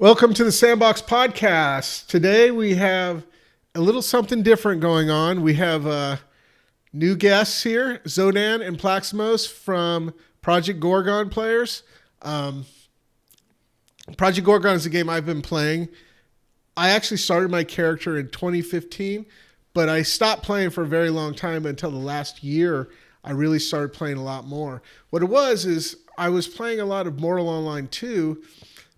Welcome to the Sandbox podcast. Today we have a little something different going on. We have new guests here, Zodan and Plaximos from Project Gorgon players. Project Gorgon is a game I've been playing. I actually started my character in 2015, but I stopped playing for a very long time until the last year. I really started playing a lot more. What it was is I was playing a lot of Mortal Online 2,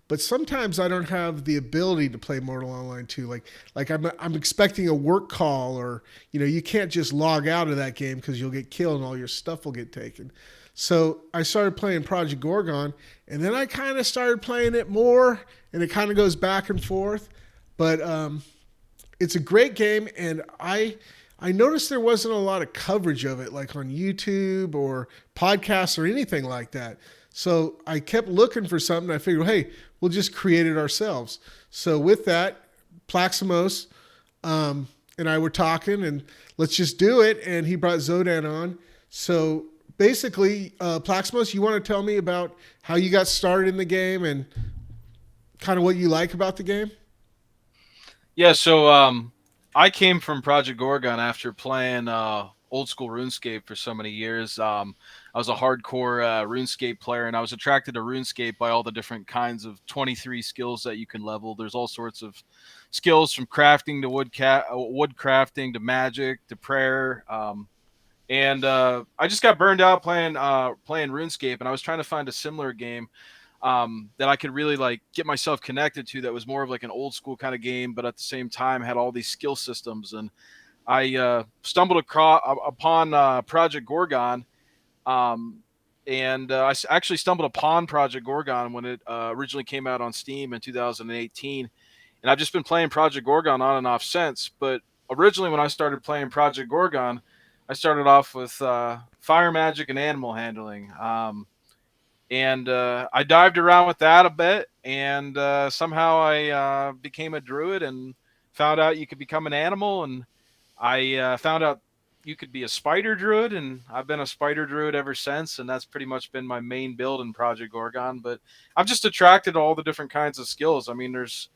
but sometimes I don't have the ability to play Mortal Online 2. Like I'm expecting a work call, or you can't just log out of that game because you'll get killed and all your stuff will get taken. So I started playing Project Gorgon, and then I kind of started playing it more, and it kind of goes back and forth. But it's a great game, and I noticed there wasn't a lot of coverage of it, like on YouTube or podcasts or anything like that. So I kept looking for something. I figured, hey, we'll just create it ourselves. So with that, Plaximos and I were talking, and let's just do it. And he brought Zodan on. So basically, Plaximos, you want to tell me about how you got started in the game and kind of what you like about the game? Yeah, so I came from Project Gorgon after playing old school RuneScape for so many years. I was a hardcore RuneScape player, and I was attracted to RuneScape by all the different kinds of 23 skills that you can level. There's all sorts of skills from crafting to wood crafting to magic to prayer. And I just got burned out playing RuneScape, and I was trying to find a similar game that I could really like get myself connected to, that was more of like an old school kind of game, but at the same time had all these skill systems. And I stumbled upon Project Gorgon, and actually stumbled upon Project Gorgon when it originally came out on Steam in 2018. And I've just been playing Project Gorgon on and off since. But originally, when I started playing Project Gorgon, I started off with fire magic and animal handling. And I dived around with that a bit, and somehow I became a druid and found out you could become an animal, and I found out you could be a spider druid, and I've been a spider druid ever since, and that's pretty much been my main build in Project Gorgon. But I'm just attracted to all the different kinds of skills. I mean, there's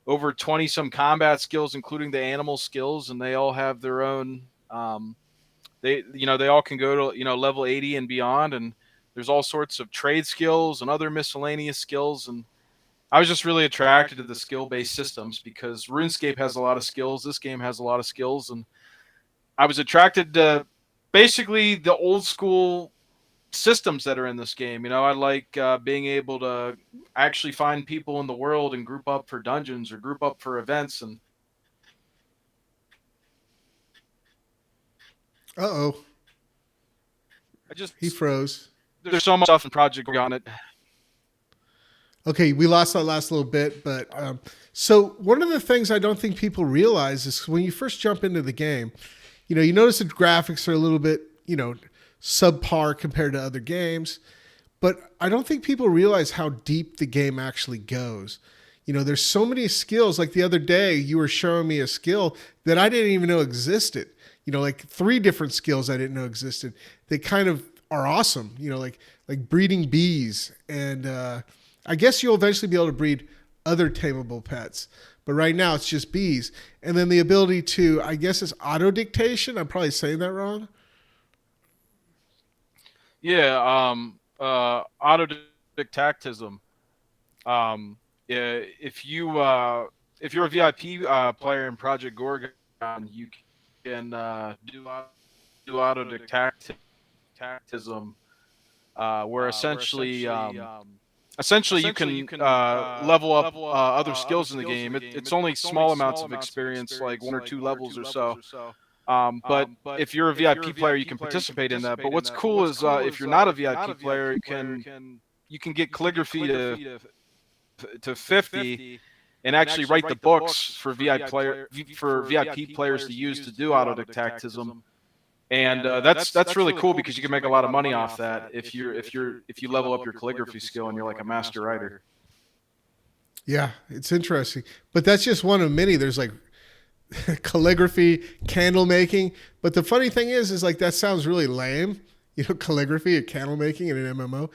over 20 some combat skills, including the animal skills, and they all have their own. They all can go to level 80 and beyond, and there's all sorts of trade skills and other miscellaneous skills. And I was just really attracted to the skill based systems because RuneScape has a lot of skills. This game has a lot of skills, and I was attracted to basically the old school systems that are in this game. I like being able to actually find people in the world and group up for dungeons or group up for events. And Uh-oh, I just he froze. there's so much stuff in Project on it. Okay, we lost that last little bit, but so one of the things I don't think people realize is when you first jump into the game, you notice the graphics are a little bit, subpar compared to other games, but I don't think people realize how deep the game actually goes. There's so many skills. Like the other day, you were showing me a skill that I didn't even know existed. Like 3 different skills I didn't know existed. They kind of are awesome. Like breeding bees, and I guess you'll eventually be able to breed other tameable pets. But right now it's just bees. And then the ability to, I guess it's auto dictation. I'm probably saying that wrong. Yeah, autodidactism. Yeah, if you're a VIP player in Project Gorgon, you can do autodidactism, where essentially you can level up other skills in the game. It's only small amounts of experience, like 1 or 2 levels or so. But if you're a VIP player, you can participate in that. But what's cool is if you're not a VIP player, you can get calligraphy to 50 and actually write the books for VIP players to use to do autodidactism. And that's really cool because you can make a lot of money off that if you level up your calligraphy skill and you're like a master writer. Yeah, it's interesting. But that's just one of many. There's like calligraphy, candle making. But the funny thing is like that sounds really lame, calligraphy or candle making in an MMO.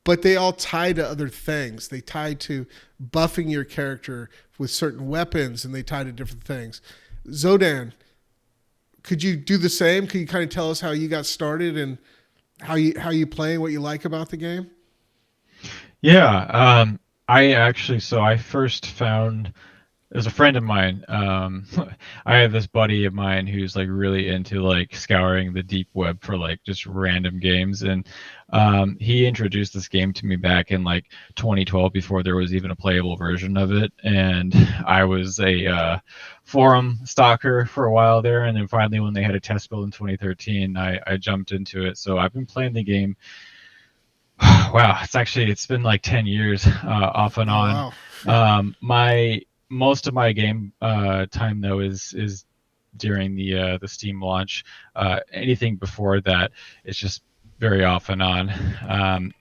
but they all tie to other things. They tie to buffing your character with certain weapons, and they tie to different things. Zodan, could you do the same? Could you kind of tell us how you got started and how you play and what you like about the game? Yeah, I actually, so I first found there's a friend of mine. I have this buddy of mine who's like really into like scouring the deep web for like just random games, and he introduced this game to me back in like 2012 before there was even a playable version of it, and I was a forum stalker for a while there, and then finally when they had a test build in 2013, I jumped into it. So I've been playing the game. Wow, it's been like 10 years off and Oh on. wow. My most of my game time though is during the Steam launch. Anything before that, it's just very off and on.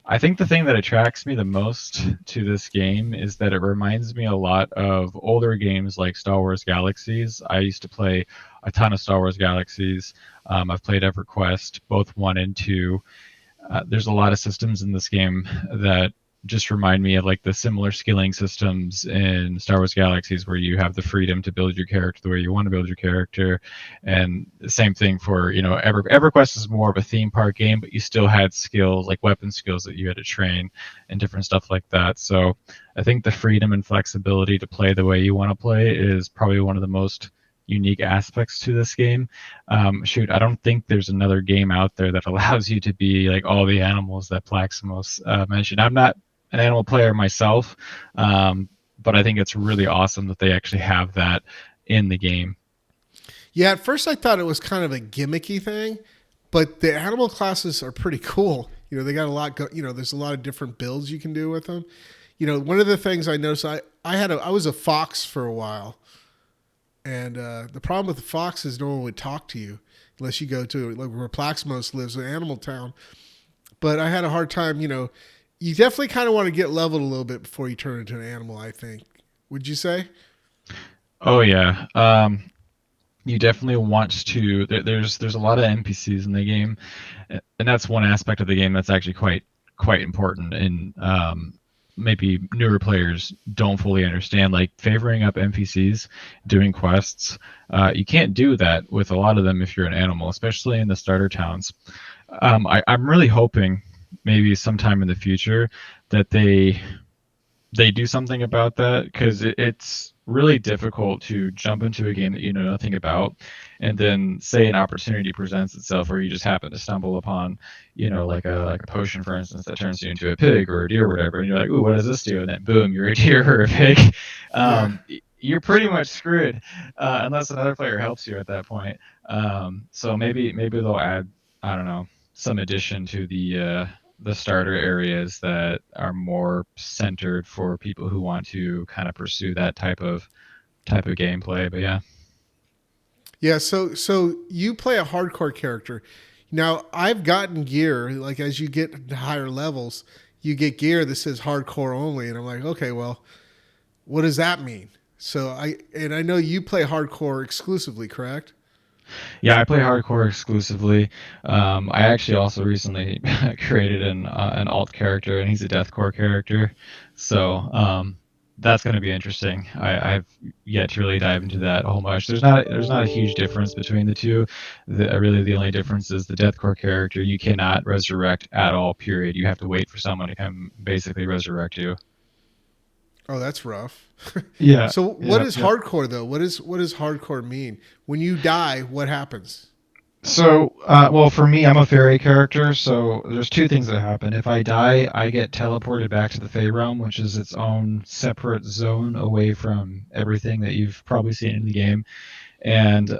I think the thing that attracts me the most to this game is that it reminds me a lot of older games like Star Wars Galaxies. I used to play a ton of Star Wars Galaxies. I've played EverQuest, both one and two. There's a lot of systems in this game that just remind me of like the similar skilling systems in Star Wars Galaxies, where you have the freedom to build your character the way you want to build your character, and the same thing for EverQuest is more of a theme park game, but you still had skills like weapon skills that you had to train and different stuff like that. So I think the freedom and flexibility to play the way you want to play is probably one of the most unique aspects to this game. Shoot, I don't think there's another game out there that allows you to be like all the animals that Plaximos mentioned. I'm not an animal player myself, but I think it's really awesome that they actually have that in the game. Yeah, at first I thought it was kind of a gimmicky thing, but the animal classes are pretty cool. They got a lot. There's a lot of different builds you can do with them. One of the things I noticed, I was a fox for a while, and the problem with the fox is no one would talk to you unless you go to like where Plaxmos lives, in Animal Town. But I had a hard time. You definitely kind of want to get leveled a little bit before you turn into an animal, I think. Would you say? Oh yeah. You definitely want to. There's a lot of NPCs in the game, and that's one aspect of the game that's actually quite important. And maybe newer players don't fully understand, like favoring up NPCs, doing quests. You can't do that with a lot of them if you're an animal, especially in the starter towns. I'm really hoping maybe sometime in the future that they do something about that, because it's really difficult to jump into a game that you know nothing about, and then say an opportunity presents itself where you just happen to stumble upon, like a potion, for instance, that turns you into a pig or a deer or whatever, and you're like, ooh, what does this do? And then boom, you're a deer or a pig. Yeah. You're pretty much screwed unless another player helps you at that point. So maybe they'll add, I don't know, some addition to the starter areas that are more centered for people who want to kind of pursue that type of gameplay. But yeah. Yeah, so you play a hardcore character. Now, I've gotten gear, like as you get to higher levels, you get gear that says hardcore only, and I'm like, okay, well, what does that mean? I know you play hardcore exclusively, correct? Yeah, I play hardcore exclusively. I actually also recently created an alt character, and he's a deathcore character. So that's going to be interesting. I've yet to really dive into that a whole much. There's not a huge difference between the two. Really, the only difference is the deathcore character you cannot resurrect at all. Period. You have to wait for someone to come basically resurrect you. Oh, that's rough. Yeah, So what yeah, is yeah. hardcore though? What does hardcore mean? When you die, what happens? So, well, for me, I'm a fairy character, so there's two things that happen. If I die, I get teleported back to the Fey Realm, which is its own separate zone away from everything that you've probably seen in the game. And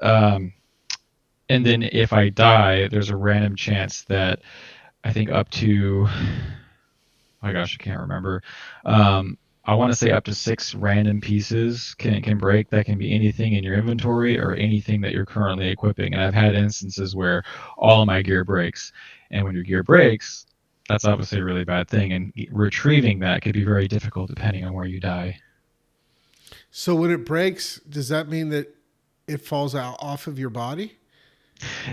and then if I die, there's a random chance that I think up to, oh my gosh, I can't remember. I want to say up to six random pieces can break. That can be anything in your inventory or anything that you're currently equipping. And I've had instances where all of my gear breaks. And when your gear breaks, that's obviously a really bad thing. And retrieving that could be very difficult depending on where you die. So when it breaks, does that mean that it falls out off of your body?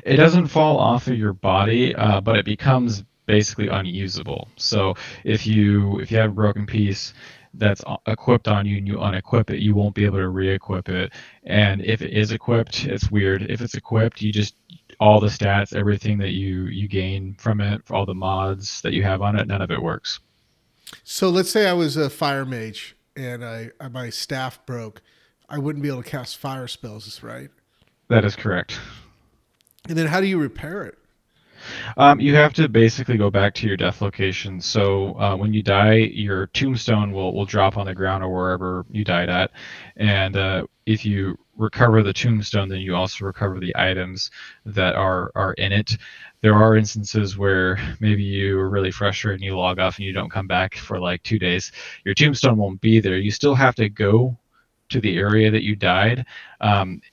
It doesn't fall off of your body, but it becomes basically unusable. So if you have a broken piece that's equipped on you and you unequip it, you won't be able to re-equip it. And if it is equipped, it's weird. If it's equipped, you just all the stats, everything that you gain from it, all the mods that you have on it, none of it works. So let's say I was a fire mage and my staff broke. I wouldn't be able to cast fire spells, right? That is correct. And then how do you repair it? You have to basically go back to your death location. So when you die, your tombstone will drop on the ground or wherever you died at. And if you recover the tombstone, then you also recover the items that are in it. There are instances where maybe you are really frustrated and you log off and you don't come back for like 2 days. Your tombstone won't be there. You still have to go to the area that you died.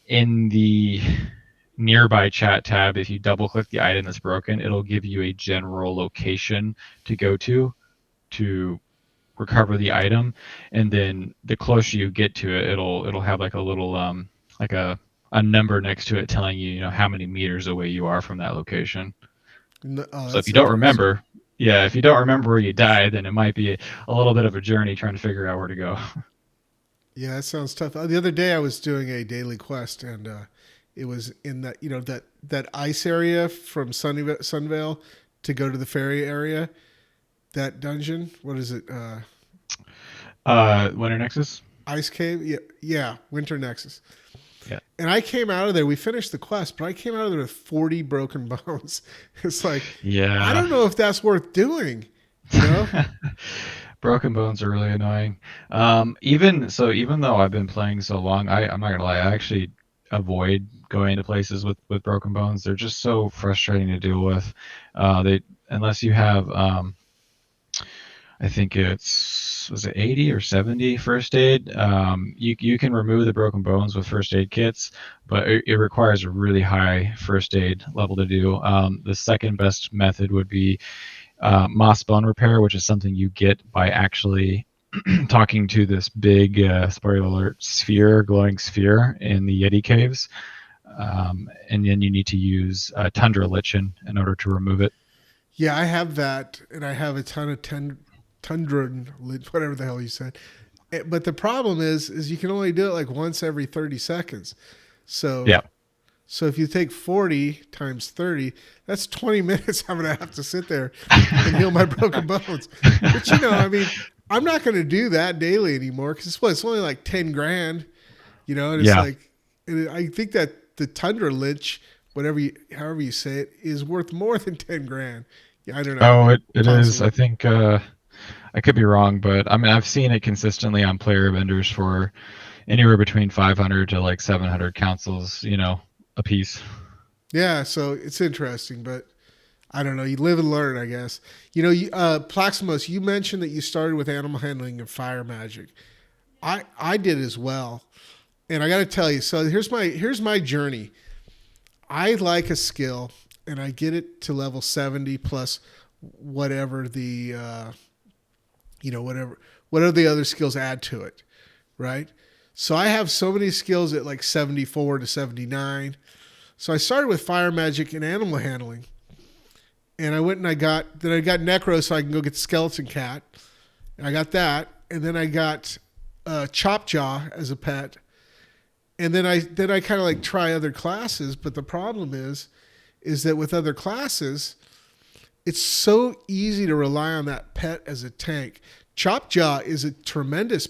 In the nearby chat tab, if you double click the item that's broken, it'll give you a general location to go to recover the item, and then the closer you get to it, it'll have like a little like a number next to it telling you, you know, how many meters away you are from that location. Oh, So if that's you don't interesting. remember, yeah, if you don't remember where you died, then it might be a little bit of a journey trying to figure out where to go. Yeah, that sounds tough. The other day I was doing a daily quest, and it was in that that ice area from Sunvale to go to the ferry area. That dungeon, what is it? Winter Nexus. Ice Cave? Yeah, yeah, Winter Nexus. Yeah. And I came out of there. We finished the quest, but I came out of there with 40 broken bones. It's like, I Yeah. don't know if that's worth doing. You know? Broken bones are really annoying. Even though I've been playing so long, I'm not gonna lie, I actually avoid going to places with broken bones. They're just so frustrating to deal with. They unless you have I think it's was it 80 or 70 first aid. You can remove the broken bones with first aid kits, but it requires a really high first aid level to do. The second best method would be moss bone repair, which is something you get by actually talking to this big spoiler alert glowing sphere in the Yeti caves, and then you need to use tundra lichen in order to remove it. Yeah, I have that, and I have a ton of tundra, whatever the hell you said. But the problem is you can only do it like once every 30 seconds. So Yeah. so if you take 40 times 30, that's 20 minutes I'm going to have to sit there and heal my broken bones. But I mean, I'm not going to do that daily anymore because it's only like 10 grand, and it's Yeah. like, and I think that the Tundra Lich, however you say it, is worth more than 10 grand. Yeah, I don't know. Oh, it is. Possibly. I think I could be wrong, but I mean I've seen it consistently on player vendors for anywhere between 500 to like 700 councils, a piece. Yeah, so it's interesting, but I don't know. You live and learn, I guess. Plaximos, you mentioned that you started with animal handling and fire magic. I did as well, and I got to tell you. So here's my journey. I like a skill, and I get it to level 70 plus whatever the whatever the other skills add to it, right? So I have so many skills at like 74 to 79. So I started with fire magic and animal handling. And I went and I got Necro so I can go get the skeleton cat. And I got that. And then I got Chop Jaw as a pet. And then I kind of like try other classes, but the problem is that with other classes, it's so easy to rely on that pet as a tank. Chop Jaw is a tremendous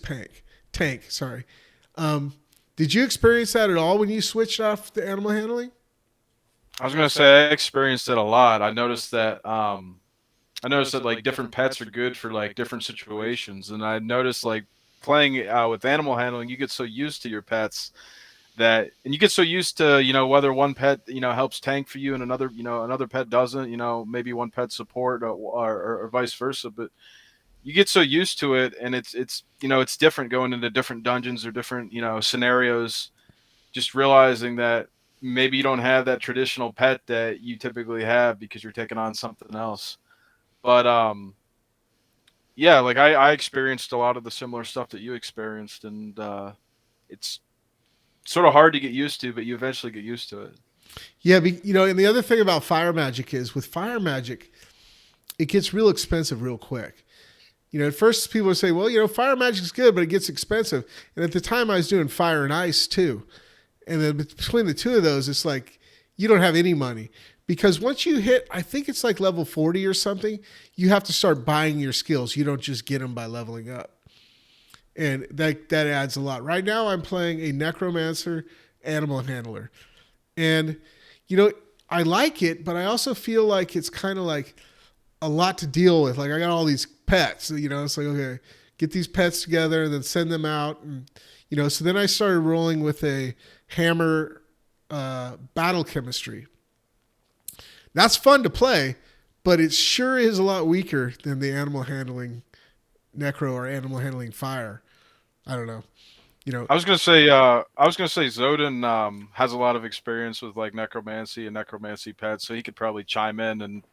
tank. Sorry. Did you experience that at all when you switched off the animal handling? I was gonna say I experienced it a lot. I noticed that like different pets are good for like different situations, and I noticed like playing with animal handling, you get so used to your pets and you get so used to whether one pet helps tank for you and another pet doesn't. Maybe one pet support or vice versa, but you get so used to it, and it's different going into different dungeons or different scenarios. Just realizing that maybe you don't have that traditional pet that you typically have because you're taking on something else. But yeah, like I experienced a lot of the similar stuff that you experienced, and it's sort of hard to get used to, but you eventually get used to it. Yeah, and the other thing about fire magic is with fire magic, it gets real expensive real quick. At first people would say, well, fire magic's good, but it gets expensive. And at the time I was doing fire and ice too. And then between the two of those, it's like you don't have any money. Because once you hit, I think it's like level 40 or something, you have to start buying your skills. You don't just get them by leveling up. And that adds a lot. Right now I'm playing a necromancer animal handler. And, I like it, but I also feel like it's kind of like a lot to deal with. Like I got all these pets, it's like, okay, get these pets together and then send them out. And, so then I started rolling with a hammer battle chemistry. That's fun to play, but it sure is a lot weaker than the animal handling necro or animal handling fire. I don't know. I was gonna say Zoden has a lot of experience with like necromancy and necromancy pets, so he could probably chime in and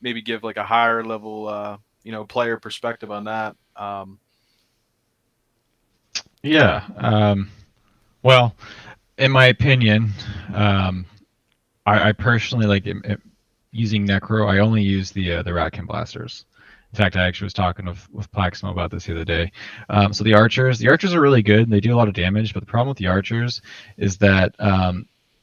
maybe give like a higher level player perspective on that. Yeah. Well, in my opinion, I personally like using Necro. I only use the Rakin Blasters. In fact, I actually was talking with Plaxmo about this the other day. So the archers are really good. They do a lot of damage, but the problem with the archers is that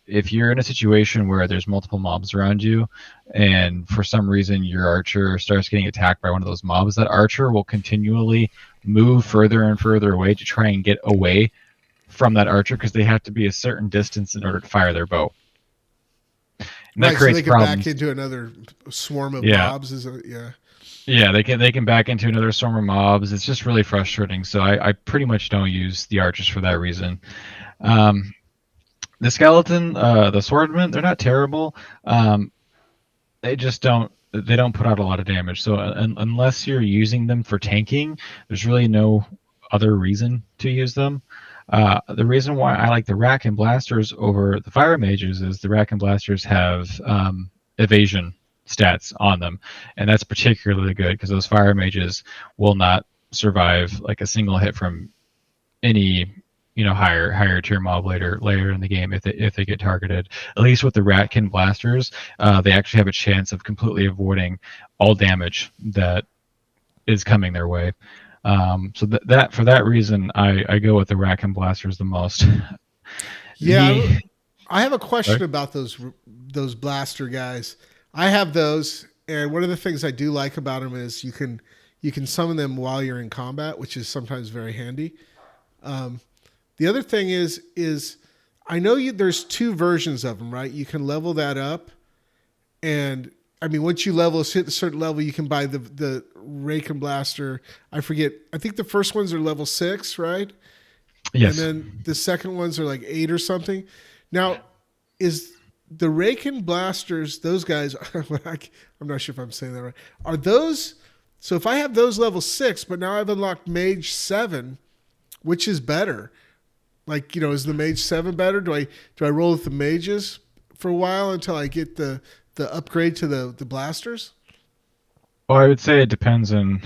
if you're in a situation where there's multiple mobs around you, and for some reason your archer starts getting attacked by one of those mobs, that archer will continually move further and further away to try and get away from that archer because they have to be a certain distance in order to fire their bow. And that right, creates so they can problems. back into another swarm of mobs. Yeah, they can back into another swarm of mobs. It's just really frustrating. So I pretty much don't use the archers for that reason. The skeleton, the swordmen, they're not terrible. They just don't put out a lot of damage. So unless you're using them for tanking, there's really no other reason to use them. The reason why I like the Rakin Blasters over the Fire Mages is the Rakin Blasters have evasion stats on them, and that's particularly good because those Fire Mages will not survive like a single hit from any higher tier mob later in the game if they get targeted. At least with the Rakin Blasters, they actually have a chance of completely avoiding all damage that is coming their way. So that for that reason, I go with the Rakin Blasters the most. Yeah, I have a question about those blaster guys. I have those, and one of the things I do like about them is you can summon them while you're in combat, which is sometimes very handy. The other thing is I know there's two versions of them, right? You can level that up, and I mean, once you hit a certain level, you can buy the Rakin Blaster. I forget. I think the first ones are level 6, right? Yes. And then the second ones are like 8 or something. Now, is the Rakin Blasters, those guys, I'm not sure if I'm saying that right. Are those, so if I have those level 6, but now I've unlocked Mage 7, which is better? Like, is the Mage 7 better? Do I roll with the mages for a while until I get the upgrade to the blasters? Well, I would say it depends on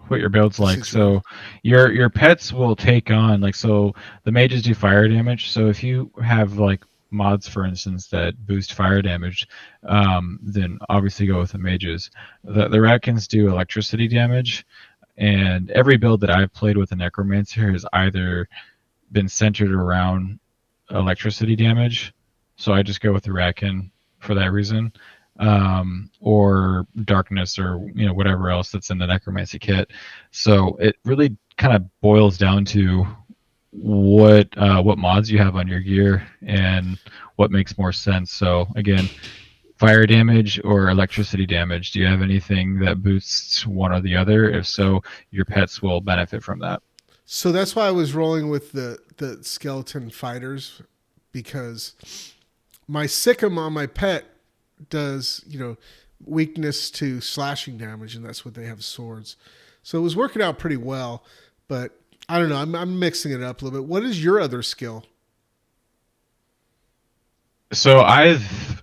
what your build's like. So your pets will take on so the mages do fire damage. So if you have like mods, for instance, that boost fire damage, then obviously go with the mages. The Ratkins do electricity damage, and every build that I've played with a necromancer has either been centered around electricity damage. So I just go with the Ratkin for that reason. Or darkness, or whatever else that's in the necromancy kit. So it really kind of boils down to what mods you have on your gear and what makes more sense. So again, fire damage or electricity damage. Do you have anything that boosts one or the other? If so, your pets will benefit from that. So that's why I was rolling with the skeleton fighters, because my Sikkim on my pet does, weakness to slashing damage, and that's what they have, swords. So it was working out pretty well, but I don't know. I'm mixing it up a little bit. What is your other skill? So I've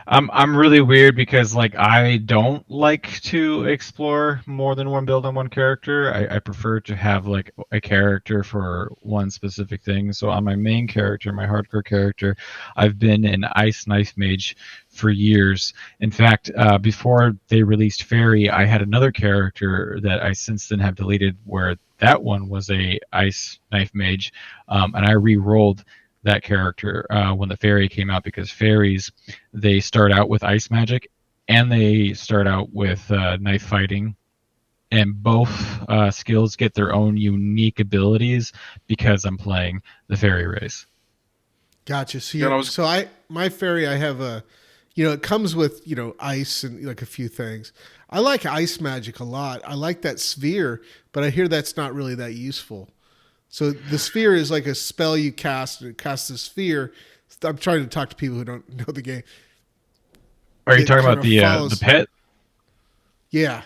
I'm really weird because like I don't like to explore more than one build on one character. I prefer to have like a character for one specific thing. So on my main character, my hardcore character, I've been an Ice Knife Mage for years. In fact, before they released Fairy, I had another character that I since then have deleted where that one was a Ice Knife Mage, and I re-rolled that character when the fairy came out because fairies they start out with ice magic and they start out with knife fighting, and both skills get their own unique abilities because I'm playing the fairy race. Gotcha. So Yeah, and I you're was so I my fairy I have a, it comes with ice and like a few things. I like ice magic a lot. I like that sphere, but I hear that's not really that useful. So the sphere is like a spell you cast, and it casts a sphere. I'm trying to talk to people who don't know the game. Are you That talking kind about of the follows. pet? Yeah.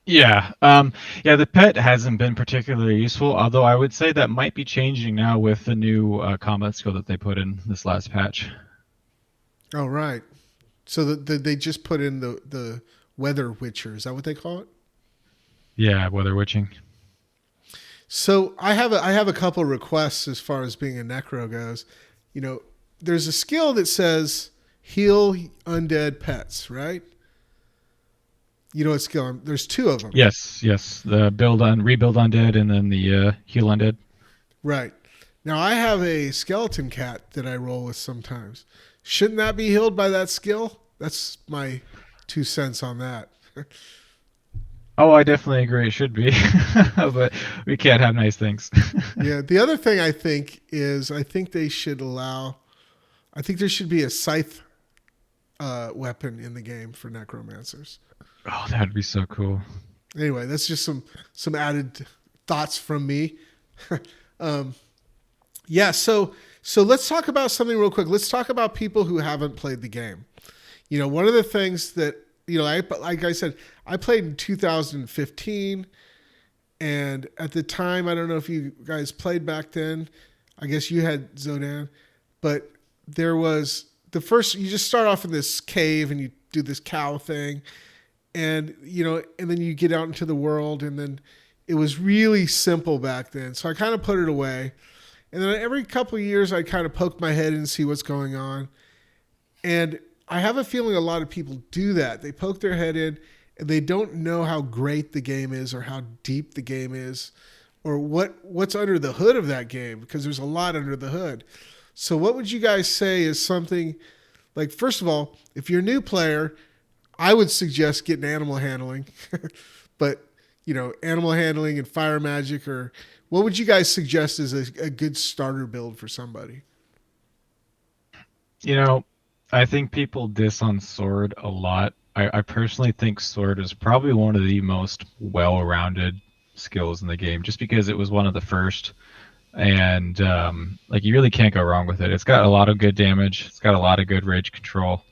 Yeah, yeah. The pet hasn't been particularly useful, although I would say that might be changing now with the new combat skill that they put in this last patch. Oh, right. So they just put in the weather witcher. Is that what they call it? Yeah, weather witching. So I have a couple requests as far as being a necro goes. You know, there's a skill that says heal undead pets, right? You know what skill? There's two of them, Yes, yes. The rebuild undead, and then the heal undead. right? Now I have a skeleton cat that I roll with sometimes. Shouldn't that be healed by that skill? That's my 2 cents on that. Oh, I definitely agree. It should be, but we can't have nice things. Yeah. The other thing I think is I think they should allow. I think there should be a scythe weapon in the game for necromancers. Oh, that'd be so cool. Anyway, that's just some added thoughts from me. um, yeah, so let's talk about something real quick. Let's talk about people who haven't played the game. One of the things that like I said, I played in 2015, and at the time, I don't know if you guys played back then. I guess you had Zodan, but there was the first. You just start off in this cave and you do this cow thing, and then you get out into the world, and then it was really simple back then. So I kind of put it away, and then every couple of years I kind of poke my head in and see what's going on, and I have a feeling a lot of people do that. They poke their head in and they don't know how great the game is or how deep the game is or what's under the hood of that game, because there's a lot under the hood. So what would you guys say is something like, first of all, if you're a new player, I would suggest getting animal handling, but animal handling and fire magic, or what would you guys suggest as a good starter build for somebody? You know, I think people diss on Sword a lot. I personally think Sword is probably one of the most well-rounded skills in the game, just because it was one of the first, and like you really can't go wrong with it. It's got a lot of good damage. It's got a lot of good rage control.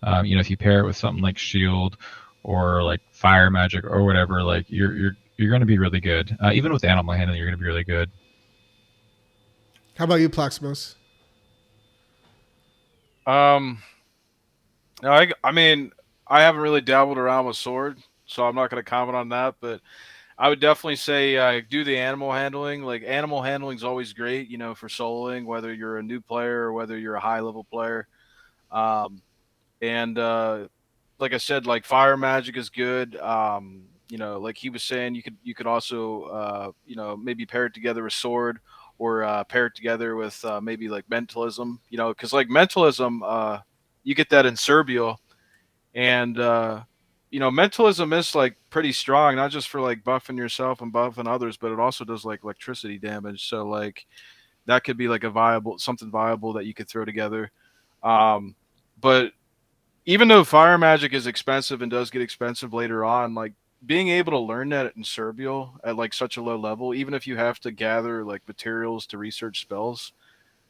If you pair it with something like Shield or like Fire Magic or whatever, like you're going to be really good. Even with Animal Handling, you're going to be really good. How about you, Plaximos? um no, I mean I haven't really dabbled around with sword, so I'm not going to comment on that, but I would definitely say do the animal handling. Like animal handling is always great, for soloing, whether you're a new player or whether you're a high level player. Um, and like I said, like fire magic is good. Like he was saying, you could also maybe pair it together with sword, or pair it together with maybe like mentalism. Because like mentalism, you get that in Serbial, and mentalism is like pretty strong, not just for like buffing yourself and buffing others, but it also does like electricity damage. So like that could be like something viable that you could throw together. But even though fire magic is expensive and does get expensive later on, like being able to learn that in Serbial at like such a low level, even if you have to gather like materials to research spells,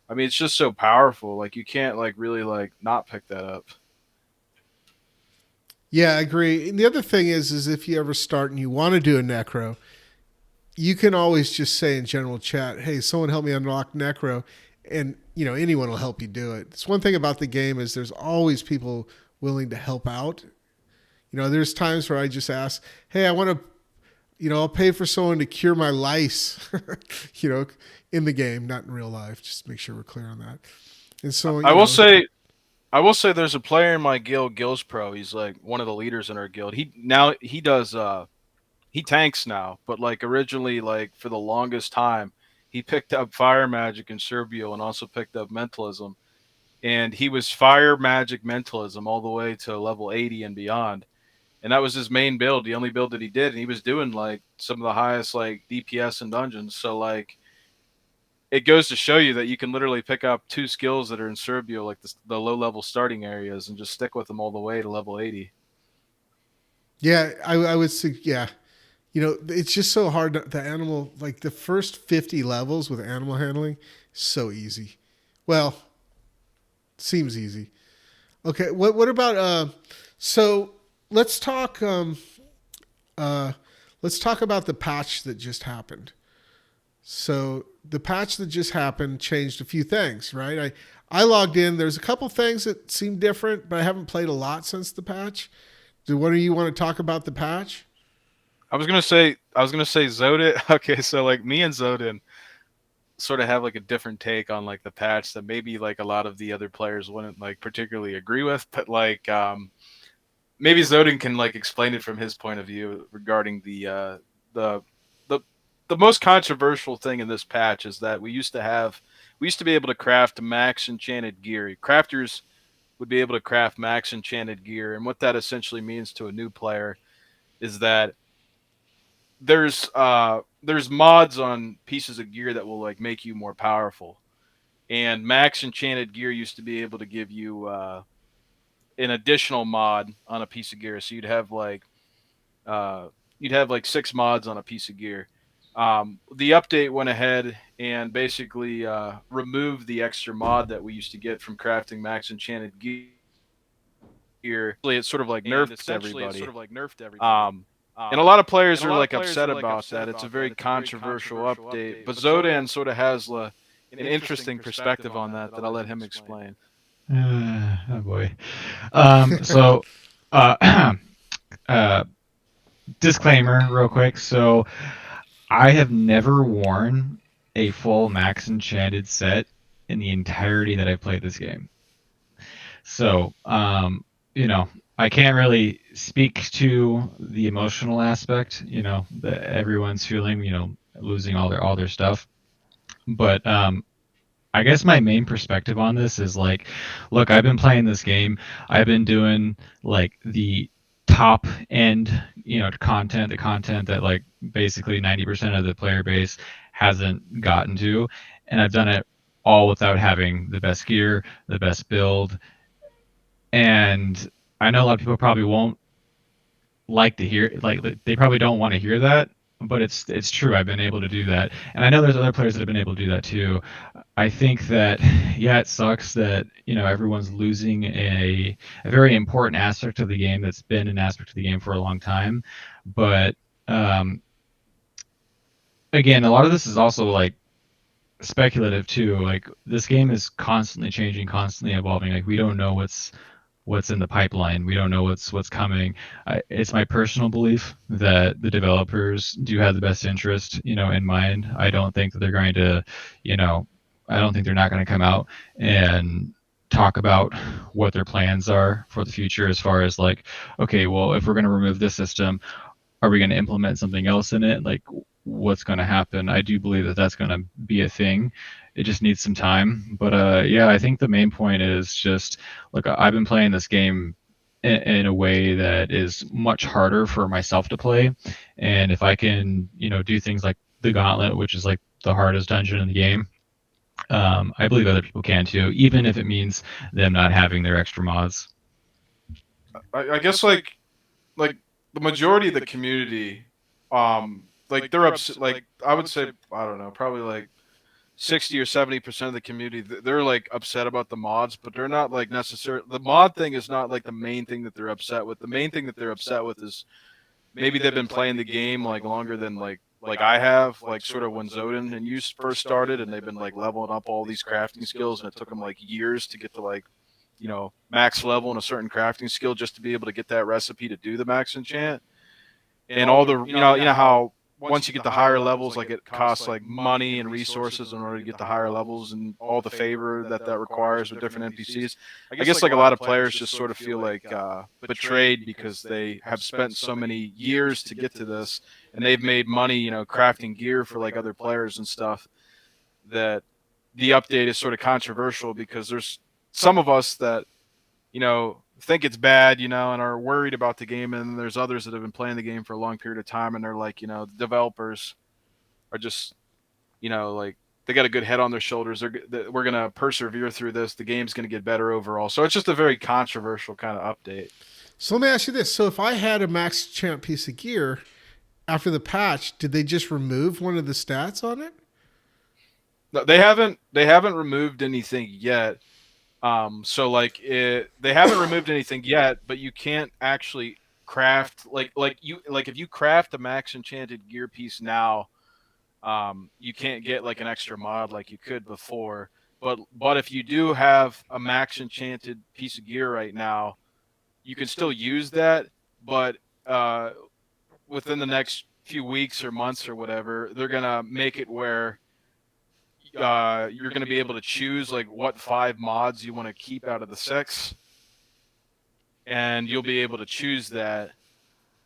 I mean it's just so powerful. Like you can't like really like not pick that up. Yeah, I agree. And the other thing is if you ever start and you want to do a necro, you can always just say in general chat, "Hey, someone help me unlock necro," and anyone will help you do it. It's one thing about the game is there's always people willing to help out. There's times where I just ask, hey, I want to, I'll pay for someone to cure my lice, in the game, not in real life. Just to make sure we're clear on that. And so I will say there's a player in my guild, Gills Pro. He's like one of the leaders in our guild. He does he tanks now, but like originally, like for the longest time, he picked up fire magic and Servio and also picked up mentalism. And he was fire magic mentalism all the way to level 80 and beyond. And that was his main build, the only build that he did. And he was doing like some of the highest like DPS in dungeons. So like it goes to show you that you can literally pick up 2 skills that are in Serbio, like the low level starting areas, and just stick with them all the way to level 80. yeah, I would say, yeah. It's just so hard. The animal, like the first 50 levels with animal handling, so easy. Well, seems easy. Okay, what about so let's talk let's talk about the patch that just happened. So the patch that just happened changed a few things, right? I logged in. There's a couple things that seem different, but I haven't played a lot since the patch. Do one of you want to talk about the patch? I was gonna say Zodin. Okay, so like me and Zodin sort of have like a different take on like the patch that maybe like a lot of the other players wouldn't like particularly agree with, but like maybe Zodin can like explain it from his point of view regarding the the the most controversial thing in this patch is that we used to be able to craft max enchanted gear. Crafters would be able to craft max enchanted gear, and what that essentially means to a new player is that there's mods on pieces of gear that will like make you more powerful. And max enchanted gear used to be able to give you an additional mod on a piece of gear. So uh, you'd have like 6 mods on a piece of gear. The update went ahead and basically removed the extra mod that we used to get from crafting max enchanted gear. It sort of like nerfed everybody. And a lot of players are like upset about that. It's a very controversial update. But Zodan sort of has an interesting perspective on that I'll let him explain. Oh boy. So, uh, uh, disclaimer, real quick. So, I have never worn a full max enchanted set in the entirety that I've played this game. So, you know, I can't really speak to the emotional aspect, that everyone's feeling, losing all their stuff. But I guess my main perspective on this is like, look, I've been playing this game. I've been doing like the top end, content, the content that like basically 90% of the player base hasn't gotten to, and I've done it all without having the best gear, the best build, and I know a lot of people probably won't like to hear, like they probably don't want to hear that, but it's true. I've been able to do that, and I know there's other players that have been able to do that too. I think that, yeah, it sucks that everyone's losing a very important aspect of the game that's been an aspect of the game for a long time, but um, again, a lot of this is also like speculative too. Like this game is constantly changing, constantly evolving. Like we don't know what's in the pipeline. We don't know what's coming. It's my personal belief that the developers do have the best interest, in mind. I don't think that they're going to, you know, I don't think they're not going to come out and talk about what their plans are for the future as far as like, okay, well, if we're going to remove this system, are we going to implement something else in it? Like, what's going to happen? I do believe that that's going to be a thing. It just needs some time. But yeah, I think the main point is just, look, I've been playing this game in a way that is much harder for myself to play. And if I can, do things like the Gauntlet, which is like the hardest dungeon in the game, I believe other people can too, even if it means them not having their extra mods. I guess like the majority of the community, like they're upset. Like I would say, I don't know, probably like 60 or 70% of the community, they're like upset about the mods, but they're not like necessarily, the mod thing is not like the main thing that they're upset with. The main thing that they're upset with is maybe they've been playing the game like longer than I have, like sort of when Zoden and you first started, and they've been like leveling up all these crafting skills, and it took them like years to get to like, max level in a certain crafting skill just to be able to get that recipe to do the max enchant. And all the, how once you get the higher levels, like it costs like money and resources in order to get the higher levels, and all the favor that requires with different NPCs. I guess like a lot of players just sort of feel like betrayed because they have spent so many years to get to this, and they've made money, crafting gear for like other players and stuff, that the update is sort of controversial because there's some of us that, think it's bad, and are worried about the game. And there's others that have been playing the game for a long period of time, and they're like, the developers are just, like they got a good head on their shoulders. We're going to persevere through this. The game's going to get better overall. So it's just a very controversial kind of update. So let me ask you this. So if I had a max enchant piece of gear after the patch, did they just remove one of the stats on it? No, they haven't removed anything yet. So like they haven't removed anything yet, but you can't actually craft like if you craft a max enchanted gear piece now, you can't get like an extra mod like you could before. But if you do have a max enchanted piece of gear right now, you can still use that. But within the next few weeks or months or whatever, they're gonna make it where you're going to be able to choose like what 5 mods you want to keep out of the 6, and you'll be able to choose that.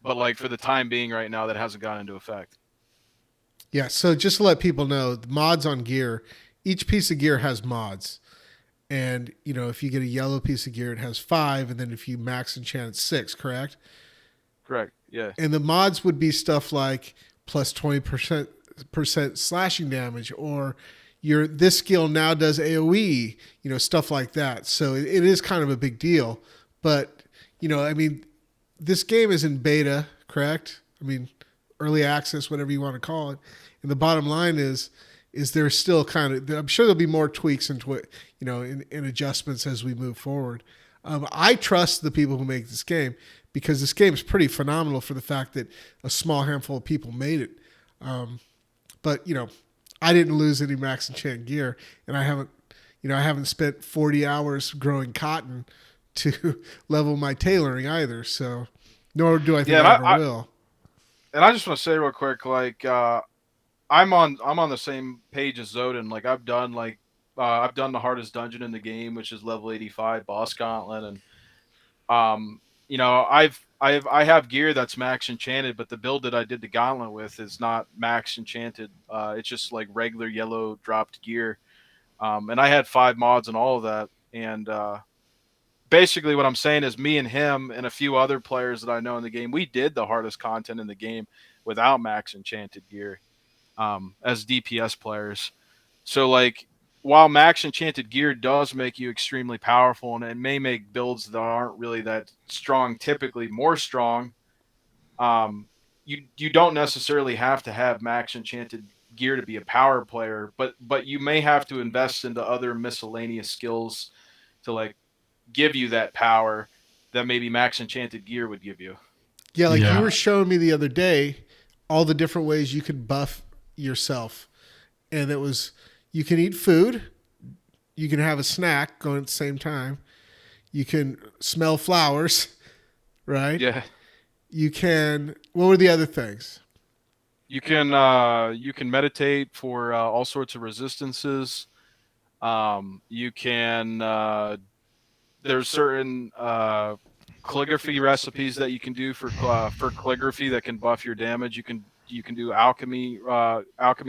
But like for the time being right now, that hasn't gone into effect. Yeah, so just to let people know, the mods on gear, each piece of gear has mods. And, if you get a yellow piece of gear, it has 5, and then if you max enchant, it's 6, correct? Correct, yeah. And the mods would be stuff like plus 20% slashing damage, or this skill now does AoE, stuff like that. So it is kind of a big deal. But, this game is in beta, correct? Early access, whatever you want to call it. And the bottom line is there still kind of, I'm sure there'll be more tweaks into it, in adjustments as we move forward. I trust the people who make this game because this game is pretty phenomenal for the fact that a small handful of people made it. But, I didn't lose any max enchant gear, and I haven't spent 40 hours growing cotton to level my tailoring either. So, nor do I think I ever will. And I just want to say real quick, like I'm on the same page as Zoden. Like I've done the hardest dungeon in the game, which is level 85 boss gauntlet, and I have gear that's max enchanted, but the build that I did the gauntlet with is not max enchanted. It's just like regular yellow dropped gear. And I had 5 mods and all of that. And basically what I'm saying is me and him and a few other players that I know in the game, we did the hardest content in the game without max enchanted gear as DPS players. So like, while max enchanted gear does make you extremely powerful, and it may make builds that aren't really that strong typically more strong, you don't necessarily have to have max enchanted gear to be a power player, but you may have to invest into other miscellaneous skills to like give you that power that maybe max enchanted gear would give you. Yeah, you were showing me the other day all the different ways you could buff yourself, and it was, you can eat food, you can have a snack going at the same time, you can smell flowers, right? Yeah. You can, what were the other things? You can meditate for all sorts of resistances. You can there's certain calligraphy recipes that you can do for calligraphy that can buff your damage. You can do alchemy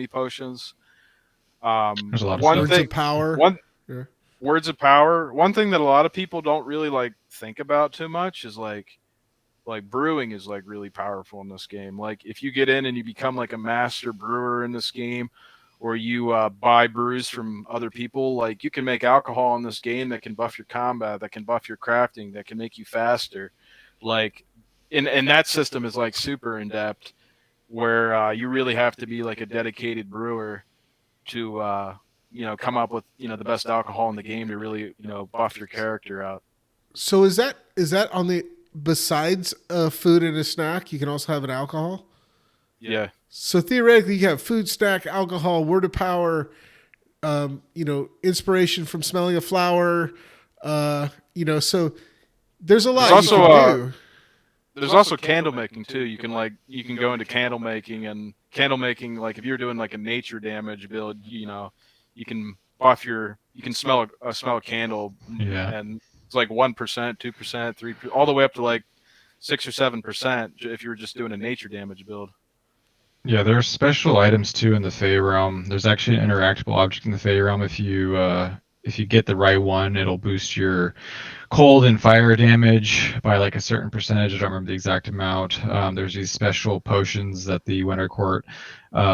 potions. There's a lot of Words of power. Words of power. One thing that a lot of people don't really like think about too much is like brewing is like really powerful in this game. Like if you get in and you become like a master brewer in this game, or you buy brews from other people, like you can make alcohol in this game that can buff your combat, that can buff your crafting, that can make you faster. Like, and that system is like super in depth, where you really have to be like a dedicated brewer to come up with the best alcohol in the game to really buff your character out. So is that on the, besides food and a snack, you can also have an alcohol? Yeah. So theoretically, you have food stack, alcohol, word of power, inspiration from smelling a flower. So there's a There's lot you also can do. there's also candle making too. You can go into candle making, and candle making, like if you're doing like a nature damage build, you can you can smell a candle, Yeah. and it's like 1%, 2%, 3%, all the way up to like 6 or 7% if you were just doing a nature damage build. Yeah, there's special items too in the Fey realm. There's actually an interactable object in the Fey realm. If you get the right one, it'll boost your cold and fire damage by like a certain percentage. I don't remember the exact amount. There's these special potions that the Winter Court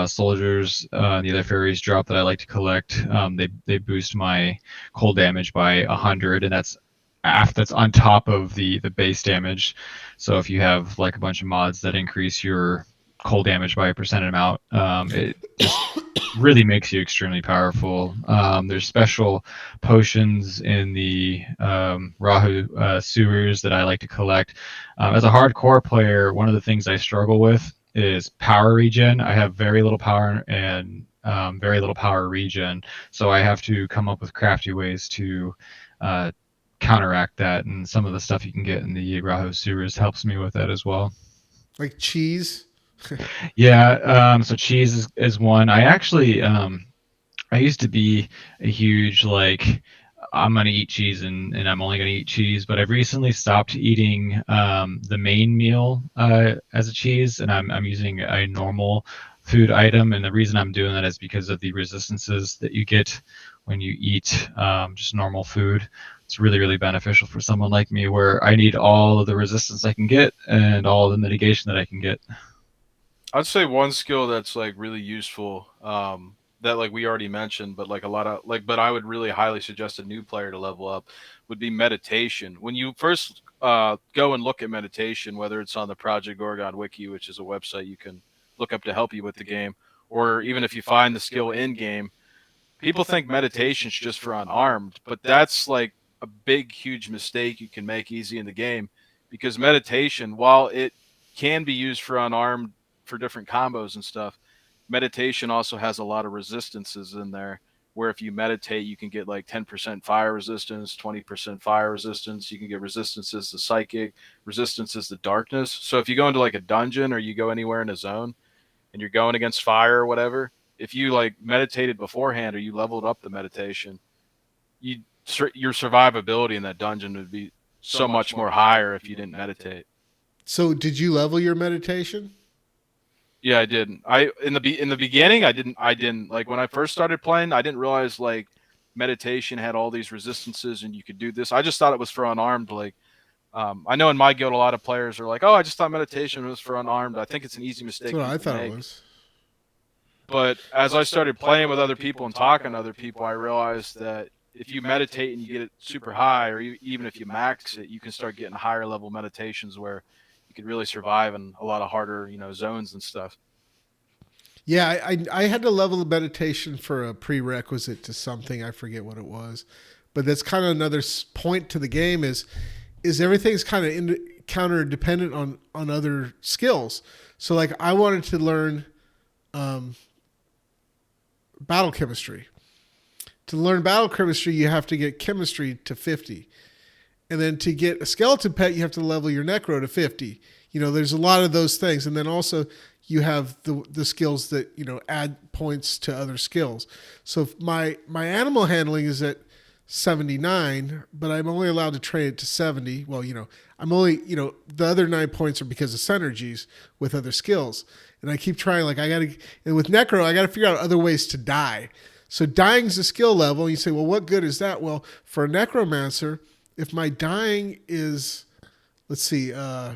soldiers and the other fairies drop that I like to collect. They boost my cold damage by 100, and that's on top of the base damage. So if you have like a bunch of mods that increase your cold damage by a percent amount, it just really makes you extremely powerful. There's special potions in the Rahu sewers that I like to collect. As a hardcore player, one of the things I struggle with is power regen. I have very little power and very little power regen, so I have to come up with crafty ways to uh, counteract that. And some of the stuff you can get in the Rahu sewers helps me with that as well. Like cheese. Yeah, so cheese is one. I used to be a huge like I'm gonna eat cheese and I'm only gonna eat cheese, but I've recently stopped eating the main meal as a cheese, and I'm using a normal food item. And the reason I'm doing that is because of the resistances that you get when you eat just normal food. It's really, really beneficial for someone like me where I need all of the resistance I can get and all the mitigation that I can get. I'd say one skill that's like really useful, that like we already mentioned, but like a lot of like, but I would really highly suggest a new player to level up would be meditation. When you first go and look at meditation, whether it's on the Project Gorgon wiki, which is a website you can look up to help you with the game, or even if you find the skill in game, people think meditation's just for unarmed, but that's like a big, huge mistake you can make easy in the game, because meditation, while it can be used for unarmed for different combos and stuff, meditation also has a lot of resistances in there. Where if you meditate, you can get like 10% fire resistance, 20% fire resistance. You can get resistances to psychic, resistances to darkness. So if you go into like a dungeon or you go anywhere in a zone, and you're going against fire or whatever, if you like meditated beforehand or you leveled up the meditation, you your survivability in that dungeon would be so much more higher if you didn't meditate. So did you level your meditation? Yeah, I did. I in the beginning, I didn't like when I first started playing. I didn't realize like meditation had all these resistances and you could do this. I just thought it was for unarmed. Like I know in my guild, a lot of players are like, "Oh, I just thought meditation was for unarmed." I think it's an easy That's mistake what I people thought it make. was. But as I started playing with other people and talking to other people, I realized that if you meditate and you get it super high, or even if you max it, you can start getting higher level meditations where you could really survive in a lot of harder, zones and stuff. Yeah, I had to level the meditation for a prerequisite to something. I forget what it was, but that's kind of another point to the game is everything's kind of counter dependent on other skills. So like I wanted to learn um, battle chemistry. To learn battle chemistry, you have to get chemistry to 50. And then to get a skeleton pet, you have to level your necro to 50. There's a lot of those things. And then also you have the skills that, add points to other skills. So if my animal handling is at 79, but I'm only allowed to train it to 70. Well, I'm only, the other 9 points are because of synergies with other skills. And I keep trying, like, and with Necro, I got to figure out other ways to die. So dying is a skill level. You say, well, what good is that? Well, for a necromancer, if my dying is, let's see, I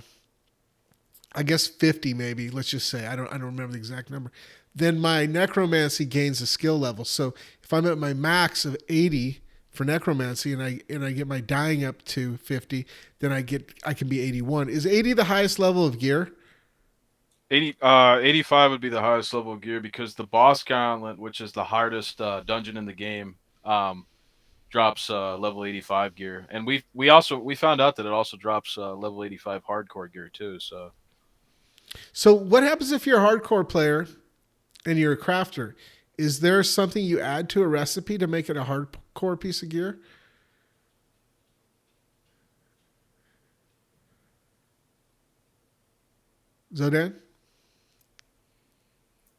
guess 50 maybe, let's just say, I don't remember the exact number, then my necromancy gains a skill level. So if I'm at my max of 80 for necromancy and I get my dying up to 50, then I can be 81. Is 80 the highest level of gear? 85 would be the highest level of gear, because the boss gauntlet, which is the hardest dungeon in the game, drops level 85 gear, and we found out that it also drops level 85 hardcore gear too. So So what happens if you're a hardcore player and you're a crafter? Is there something you add to a recipe to make it a hardcore piece of gear? Zodan?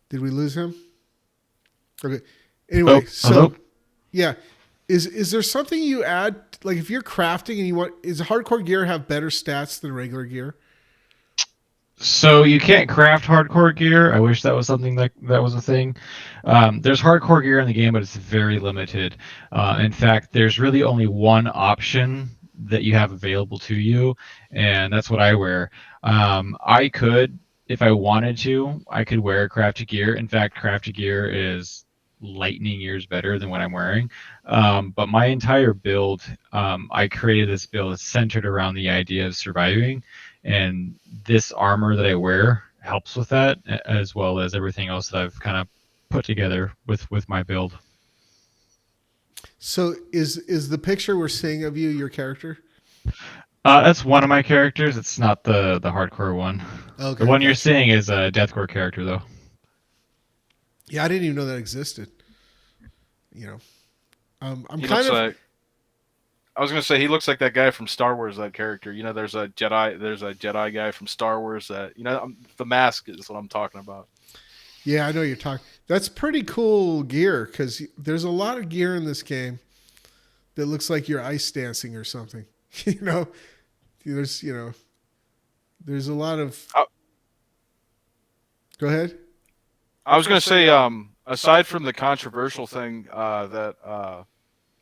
Did we lose him? Okay. Anyway, hello? Yeah. Is there something you add, like if you're crafting and you want, is hardcore gear have better stats than regular gear? So you can't craft hardcore gear. I wish that was something that was a thing. There's hardcore gear in the game, but it's very limited. In fact, there's really only one option that you have available to you, and that's what I wear. I could, if I wanted to, I could wear crafted gear. In fact, crafted gear is lightning years better than what I'm wearing. But my entire build, I created this build centered around the idea of surviving, and this armor that I wear helps with that, as well as everything else that I've kind of put together with my build. So is the picture we're seeing of you your character? That's one of my characters. It's not the hardcore one. Okay, The one you're gotcha. seeing is a Deathcore character, though. Yeah, I didn't even know that existed. You know, I'm He kind looks of. like. I was gonna say he looks like that guy from Star Wars. That character, you know, there's a Jedi guy from Star Wars. That the mask is what I'm talking about. Yeah, I know you're talking. That's pretty cool gear because there's a lot of gear in this game that looks like you're ice dancing or something. you know, there's there's a lot of. I, Go ahead. I was gonna say, aside from the controversial thing that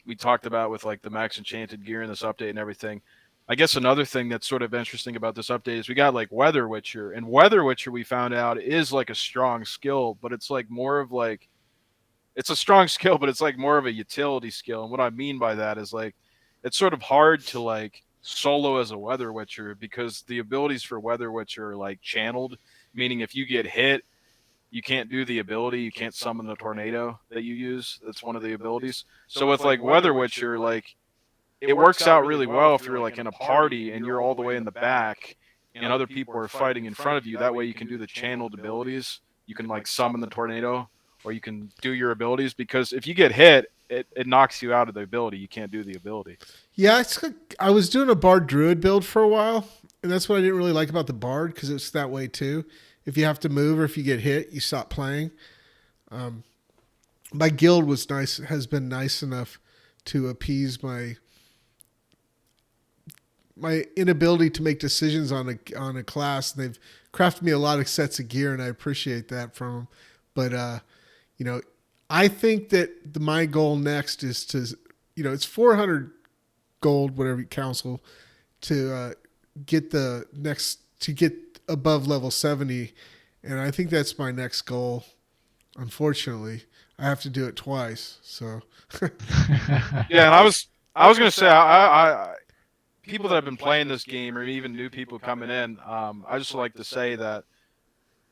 we talked about with like the max enchanted gear in this update and everything, I guess another thing that's sort of interesting about this update is we got like Weather Witcher, and Weather Witcher we found out is like a strong skill, but it's like more of like it's a strong skill, but it's like more of a utility skill. And what I mean by that is like it's sort of hard to like solo as a Weather Witcher because the abilities for Weather Witcher are like channeled, meaning if you get hit, you can't do the ability, you can't summon the tornado that you use. That's one of the abilities. So with like Weather Witcher, like it works out really well if you're like in a party and you're all the way in the back and other people are fighting in front of you. That way you can do the channeled abilities. You can like summon the tornado or you can do your abilities because if you get hit, it knocks you out of the ability. You can't do the ability. Yeah, I was doing a Bard Druid build for a while, and that's what I didn't really like about the Bard because it's that way too. If you have to move or if you get hit, you stop playing. My guild has been nice enough to appease my inability to make decisions on a class. And they've crafted me a lot of sets of gear, and I appreciate that from them. But I think that my goal next is to, it's 400 gold, whatever council, to get above level 70, and I think that's my next goal. Unfortunately, I have to do it twice. So yeah, and I was gonna say I people that have been playing this game or even new people coming in, I just like to say that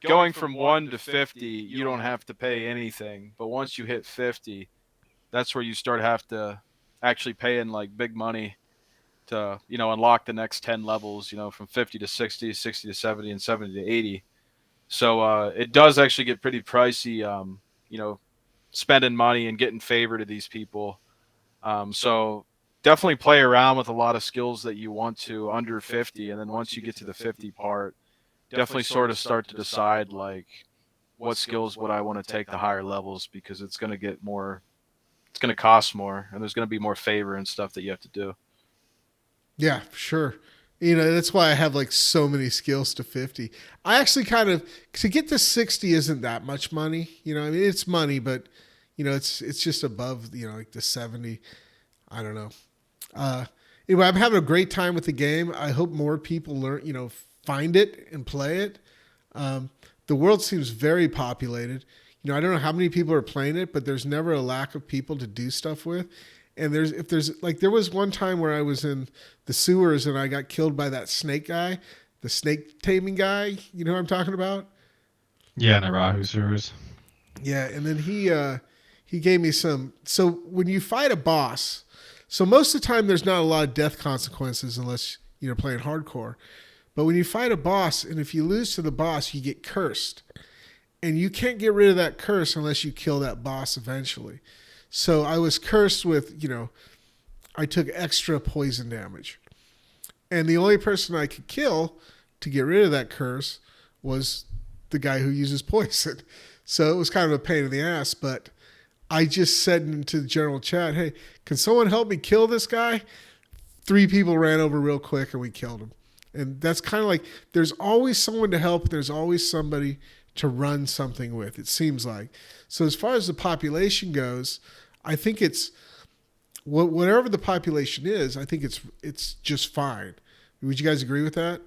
going from 1 to 50, you don't have to pay anything, but once you hit 50, that's where you have to actually pay in like big money to unlock the next 10 levels, from 50 to 60, 60 to 70, and 70 to 80. So it does actually get pretty pricey, spending money and getting favor to these people. So definitely play around with a lot of skills that you want to under 50, and then once you get to the 50 part, definitely sort of start to decide like what skills would I want to take the higher levels because it's going to get more, it's going to cost more, and there's going to be more favor and stuff that you have to do. yeah, sure. That's why I have like so many skills to 50. I actually to get to 60 isn't that much money. I mean, it's money, but it's just above, like the 70. I don't know. Anyway, I'm having a great time with the game. I hope more people learn, find it and play it. The world seems very populated. I don't know how many people are playing it, but there's never a lack of people to do stuff with. And there was one time where I was in the sewers and I got killed by that snake guy, the snake taming guy. You know what I'm talking about? Yeah, Narahu sewers. Yeah, and then he gave me some. So when you fight a boss, so most of the time there's not a lot of death consequences unless you're playing hardcore. But when you fight a boss, and if you lose to the boss, you get cursed. And you can't get rid of that curse unless you kill that boss eventually. So I was cursed with, I took extra poison damage. And the only person I could kill to get rid of that curse was the guy who uses poison. So it was kind of a pain in the ass, but I just said into the general chat, hey, can someone help me kill this guy? 3 people ran over real quick and we killed him. And that's kind of like, there's always someone to help. There's always somebody to run something with, it seems like. So as far as the population goes, I think it's, whatever the population is, I think it's just fine. Would you guys agree with that?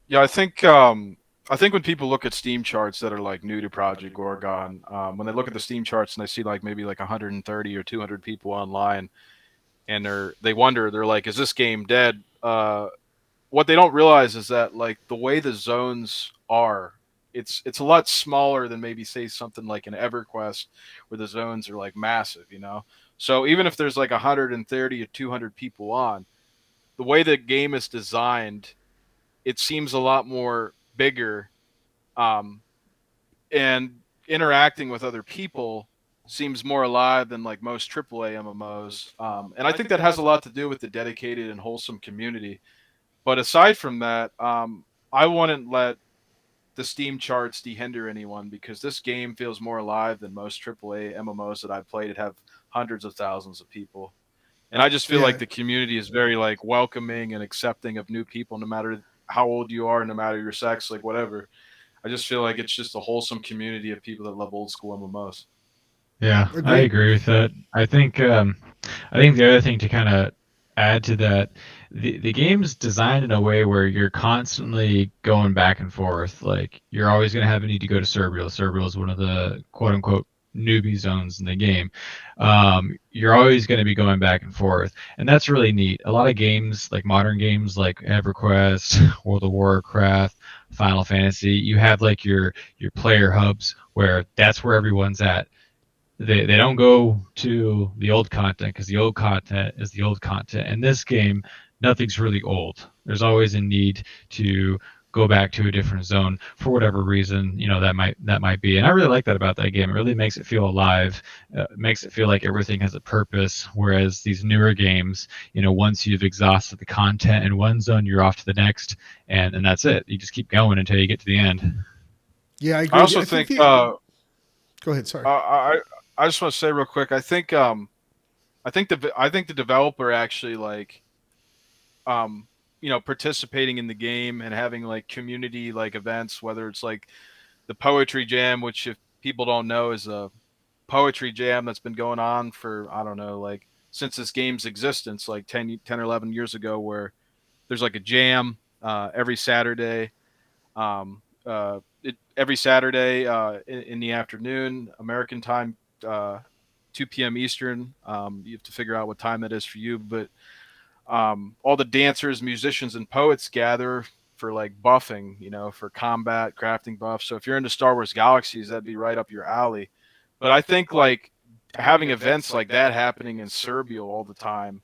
Yeah, I think when people look at Steam charts that are like new to Project Gorgon, when they look at the Steam charts and they see like maybe like 130 or 200 people online, and they wonder, they're like, is this game dead? What they don't realize is that like the way the zones are, it's a lot smaller than maybe say something like an EverQuest where the zones are like massive, you know. So even if there's like 130 or 200 people on, the way the game is designed, it seems a lot more bigger, um, and interacting with other people seems more alive than like most AAA MMOs. And I think that has a lot to do with the dedicated and wholesome community. But aside from that, I wouldn't let the Steam charts dehinder anyone, because this game feels more alive than most AAA MMOs that I've played. It have hundreds of thousands of people. And I just feel like Yeah. the community is very like welcoming and accepting of new people, no matter how old you are, no matter your sex, like whatever. I just feel like it's just a wholesome community of people that love old school MMOs. Yeah, I Agreed. agree with that. I think the other thing to kind of add to that, the game's designed in a way where you're constantly going back and forth. Like you're always going to have a need to go to Serbial. Serbial is one of the quote unquote newbie zones in the game. You're always going to be going back and forth, and that's really neat. A lot of games, like modern games like EverQuest, World of Warcraft, Final Fantasy, you have like your player hubs where that's where everyone's at. They don't go to the old content because the old content is the old content. In this game, nothing's really old. There's always a need to go back to a different zone for whatever reason, that might be. And I really like that about that game. It really makes it feel alive. Makes it feel like everything has a purpose. Whereas these newer games, once you've exhausted the content in one zone, you're off to the next, and that's it. You just keep going until you get to the end. Yeah, I I agree. also I think think go ahead, sorry. I just want to say real quick. I think the developer actually like participating in the game and having like community like events, whether it's like the poetry jam, which if people don't know is a poetry jam that's been going on for, I don't know, like since this game's existence, like 10 or 11 years ago, where there's like a jam every Saturday. Every Saturday in the afternoon, American time, 2 p.m. Eastern. You have to figure out what time that is for you, but all the dancers, musicians, and poets gather for like buffing, for combat, crafting buffs. So if you're into Star Wars Galaxies, that'd be right up your alley. But I think like having events like that happening in Serbia all the time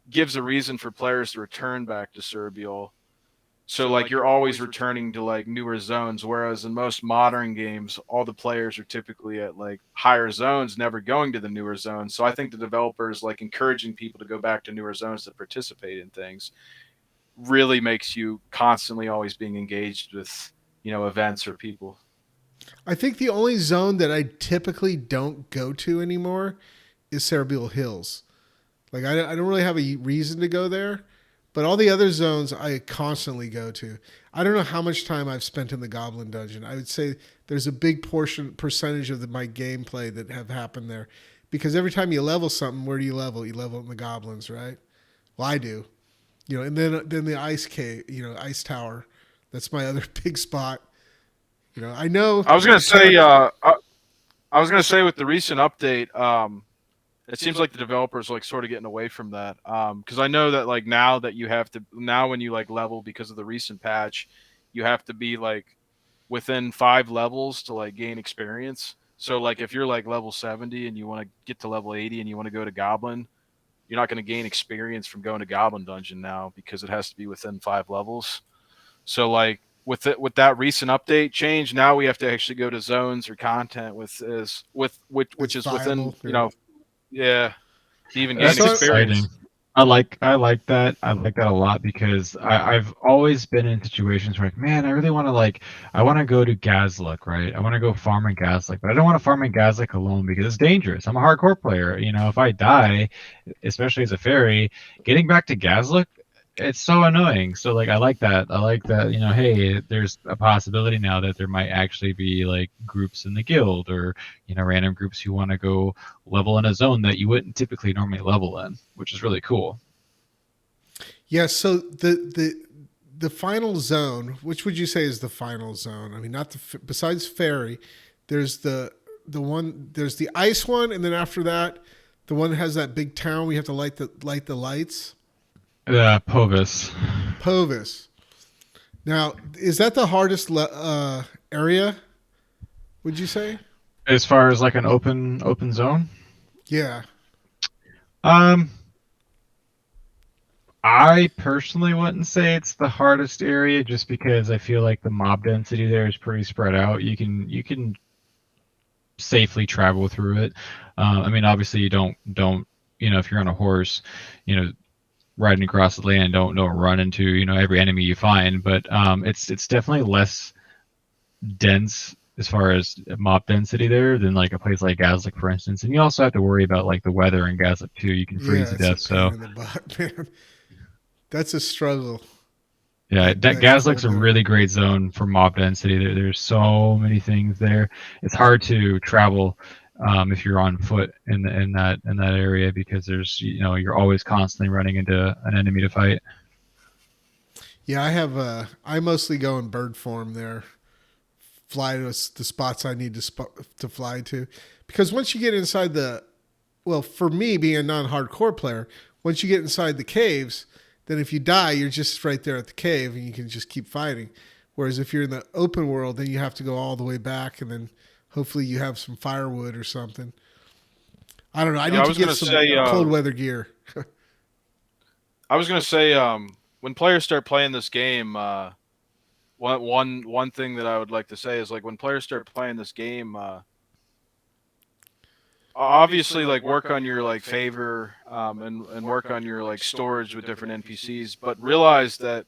gives a reason for players to return back to Serbia. So like you're always returning to like newer zones, whereas in most modern games, all the players are typically at like higher zones, never going to the newer zones. So I think the developers like encouraging people to go back to newer zones to participate in things really makes you constantly always being engaged with, events or people. I think the only zone that I typically don't go to anymore is Cerebral Hills. Like I don't really have a reason to go there, but all the other zones I constantly go to. I don't know how much time I've spent in the Goblin Dungeon. I would say there's a big percentage of my gameplay that have happened there, because every time you level something, where do you level? You level in the goblins, right? Well, I do. And then the ice cave, ice tower. That's my other big spot. I know. I was gonna say, I was gonna say with the recent update, it seems like the developers like sort of getting away from that. Because I know that like now when you like level because of the recent patch, you have to be like within 5 levels to like gain experience. So like if you're like level 70 and you want to get to level 80 and you want to go to Goblin, you're not going to gain experience from going to Goblin Dungeon now because it has to be within 5 levels. So like with that recent update change, now we have to actually go to zones or content which It's is within, viable. Yeah. yeah, to even gain That's So exciting. experience. I like that. I like that a lot because I've always been in situations where, like, man, I really want to I want to go to Gazlik, right? I want to go farm in Gazlik, but I don't want to farm in Gazlik alone because it's dangerous. I'm a hardcore player. If I die, especially as a fairy, getting back to Gazlik, it's so annoying. So I like that. I like that. Hey, there's a possibility now that there might actually be like groups in the guild or random groups who want to go level in a zone that you wouldn't typically normally level in, which is really cool. yeah, so the final zone, which would you say is the final zone? I mean, not besides Fairy, there's there's the ice one, and then after that, the one that has that big town. We have to light the lights. Povis. Povis. Now, is that the hardest area? Would you say? As far as like an open zone, Yeah. um, I personally wouldn't say it's the hardest area just because I feel like the mob density there is pretty spread out. You can safely travel through it. I mean, obviously you don't if you're on a horse, you know riding across the land, don't run into every enemy you find, but it's definitely less dense as far as mob density there than like a place like Gazlik, for instance. And you also have to worry about like the weather in Gazlik too. You can freeze Yeah, to it's a death. pain So in the butt, man. That's a struggle. yeah, that That Gazlik's cold a there. really great zone for mob density. There's so many things there. It's hard to travel if you're on foot in that area because there's you're always constantly running into an enemy to fight. Yeah, I have. I mostly go in bird form there. Fly to the spots I need to fly to, because once you get inside well, for me being a non-hardcore player, once you get inside the caves, then if you die, you're just right there at the cave and you can just keep fighting. Whereas if you're in the open world, then you have to go all the way back and then hopefully you have some firewood or something. I don't know. I Yeah, need I to was get gonna some say, cold weather gear. when players start playing this game, one thing that I would like to say is like when players start playing this game, obviously like work on your like favor, and work on your like storage with different NPCs, but realize that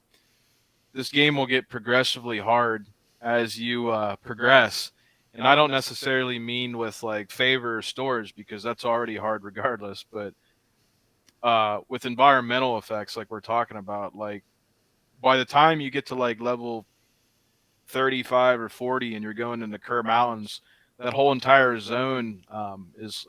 this game will get progressively hard as you progress. And I don't necessarily mean with like favor or storage because that's already hard regardless, but with environmental effects like we're talking about, like by the time you get to like level 35 or 40 and you're going into Kerr Mountains, that whole entire zone is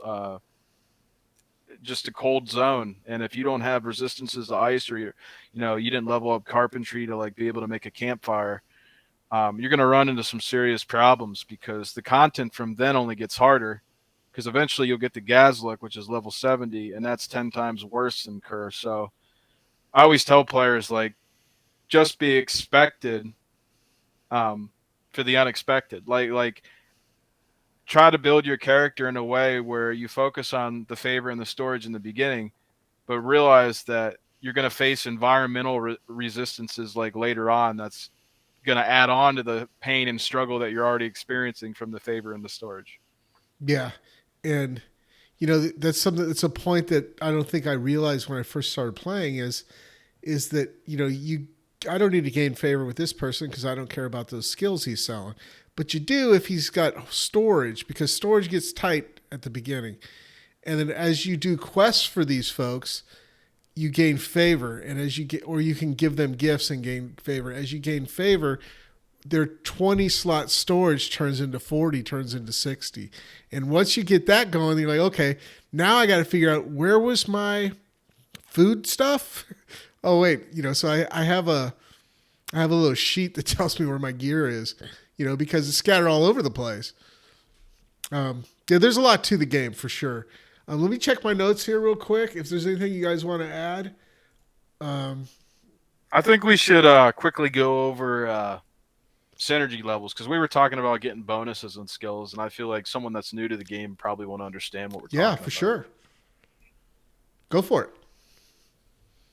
just a cold zone. And if you don't have resistances to ice, or you didn't level up carpentry to like be able to make a campfire, you're going to run into some serious problems because the content from then only gets harder. Because eventually you'll get to Gazlik, which is level 70, and that's 10 times worse than Kerr. So I always tell players like just be expected, um, for the unexpected. Like try to build your character in a way where you focus on the favor and the storage in the beginning, but realize that you're going to face environmental resistances like later on. That's going to add on to the pain and struggle that you're already experiencing from the favor and the storage. Yeah, and that's something. That's a point that I don't think I realized when I first started playing is that I don't need to gain favor with this person because I don't care about those skills he's selling. But you do if he's got storage, because storage gets tight at the beginning. And then as you do quests for these folks, you gain favor. And as you get, or you can give them gifts and gain favor. As you gain favor, their 20 slot storage turns into 40, turns into 60. And once you get that going, you're like, okay, now I got to figure out where was my food stuff. Oh wait, so I have a little sheet that tells me where my gear is, because it's scattered all over the place. Yeah, there's a lot to the game for sure. Let me check my notes here real quick. If there's anything you guys want to add. I think we should quickly go over synergy levels because we were talking about getting bonuses and skills, and I feel like someone that's new to the game probably won't understand what we're Yeah, talking for about. sure. Go for it.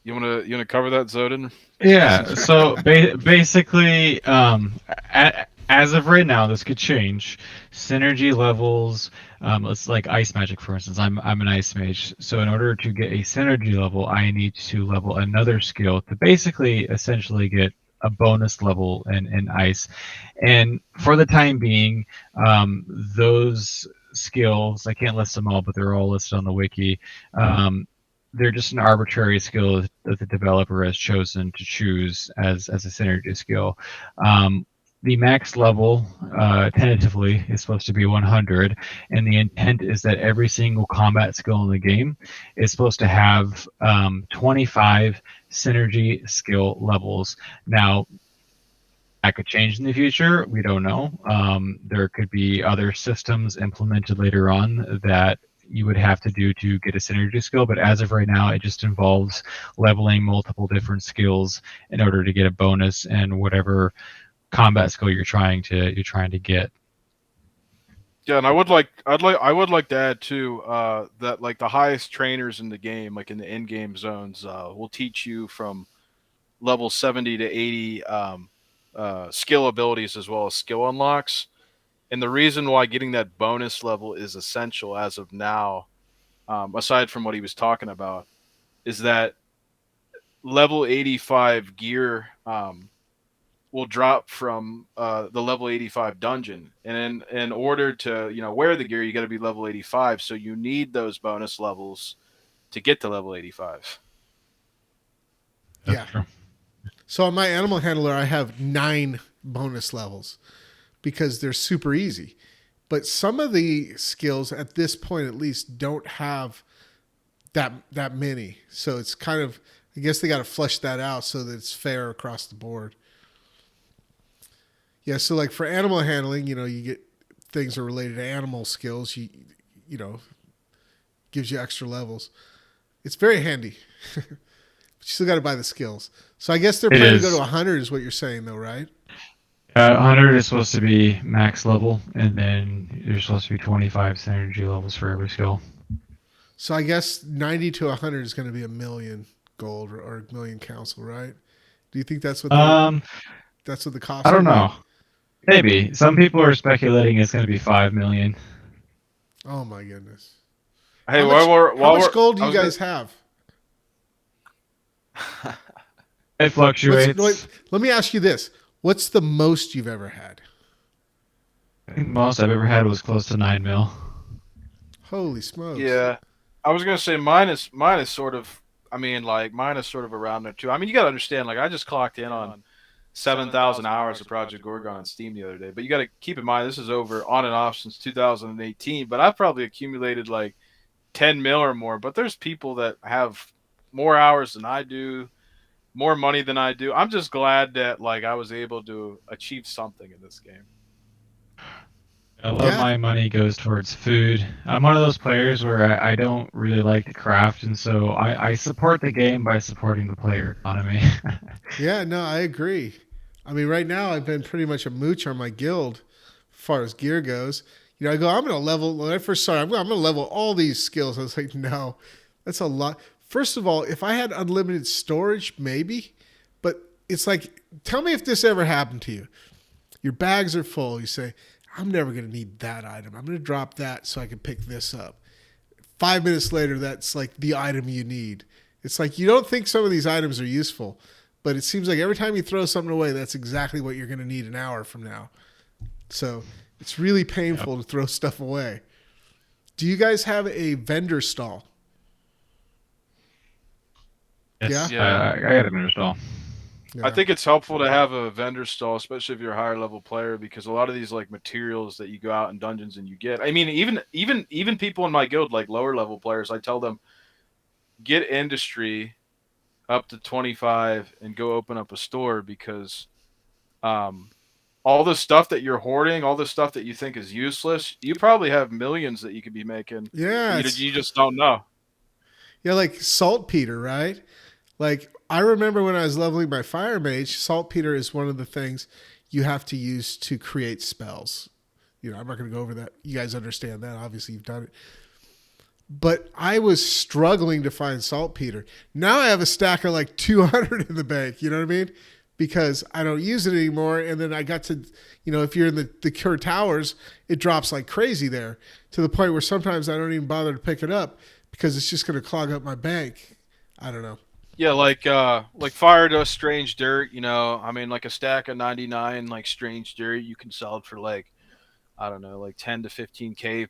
You wanna cover that, Zodin? Yeah. So basically, as of right now, this could change. Synergy levels. Let's like ice magic, for instance. I'm an ice mage. So in order to get a synergy level, I need to level another skill to basically, essentially get a bonus level in ice. And for the time being, those skills, I can't list them all, but they're all listed on the wiki. They're just an arbitrary skill that the developer has chosen to choose as a synergy skill. The max level, tentatively, is supposed to be 100, and the intent is that every single combat skill in the game is supposed to have 25 synergy skill levels. Now, that could change in the future. We don't know. There could be other systems implemented later on that you would have to do to get a synergy skill, but as of right now, it just involves leveling multiple different skills in order to get a bonus and whatever combat skill you're trying to get. Yeah, and I would like to add too that like the highest trainers in the game, like in the in-game zones, will teach you from level 70 to 80 skill abilities as well as skill unlocks. And the reason why getting that bonus level is essential as of now, aside from what he was talking about, is that level 85 gear will drop from the level 85 dungeon. And in order to wear the gear, you got to be level 85. So you need those bonus levels to get to level 85. That's Yeah. true. So on my animal handler, I have 9 bonus levels because they're super easy. But some of the skills at this point, at least, don't have that many. So it's kind of, I guess they got to flesh that out so that it's fair across the board. Yeah. So like for animal handling, you get things that are related to animal skills. You know, gives you extra levels. It's very handy. But you still got to buy the skills. So I guess they're It planning to go is. to 100 is what you're saying though, right? 100 is supposed to be max level, and then there's supposed to be 25 synergy levels for every skill. So I guess 90 to 100 is going to be a million gold or a million council, right? Do you think that's what that's what the cost I don't will be? know. Maybe some people are speculating it's going to be 5 million. Oh my goodness. Hey, while How much we're gold do I you was gonna guys have? It Wait, fluctuates. let me ask you this. What's the most you've ever had? I think the most I've ever had was close to 9 mil. Holy smokes. Yeah, I was gonna say mine is sort of. I mean, like mine is sort of around there too. I mean, you gotta understand. Like, I just clocked in on 7,000 hours of Project Gorgon on Steam the other day. But you got to keep in mind this is over on and off since 2018. But I've probably accumulated like 10 mil or more. But there's people that have more hours than I do, more money than I do. I'm just glad that like I was able to achieve something in this game. A lot of Yeah. my money goes towards food. I'm one of those players where I don't really like to craft, and so I support the game by supporting the player economy. Yeah, no, I agree. I mean, right now I've been pretty much a mooch on my guild as far as gear goes. I go, I'm going to level, when I first started, I'm going to level all these skills. I was like, no, that's a lot. First of all, if I had unlimited storage, maybe, but it's like, tell me if this ever happened to you. Your bags are full. You say, I'm never going to need that item. I'm going to drop that so I can pick this up. 5 minutes later, that's like the item you need. It's like you don't think some of these items are useful, but it seems like every time you throw something away, that's exactly what you're going to need an hour from now. So it's really painful to throw stuff away. Do you guys have a vendor stall? Yes, Yeah. I got a vendor stall. I Yeah. think it's helpful to have a vendor stall, especially if you're a higher level player, because a lot of these like materials that you go out in dungeons and you get. I mean, even people in my guild, like lower level players, I tell them get industry up to 25 and go open up a store because um, all the stuff that you're hoarding, all the stuff that you think is useless, you probably have millions that you could be making, and Yeah, you just don't know. like saltpeter, right? Like I remember when I was leveling my fire mage, saltpeter is one of the things you have to use to create spells. I'm not going to go over that. You guys understand that. Obviously, you've done it. but I was struggling to find saltpeter. Now I have a stack of like 200 in the bank. You know what I mean? Because I don't use it anymore. And then I got to, if you're in the Cure Towers, it drops like crazy there to the point where sometimes I don't even bother to pick it up because it's just going to clog up my bank. I don't know. Yeah, like fire dust, strange dirt. I mean, like a stack of 99 like strange dirt, you can sell it for like I don't know, like 10 to 15K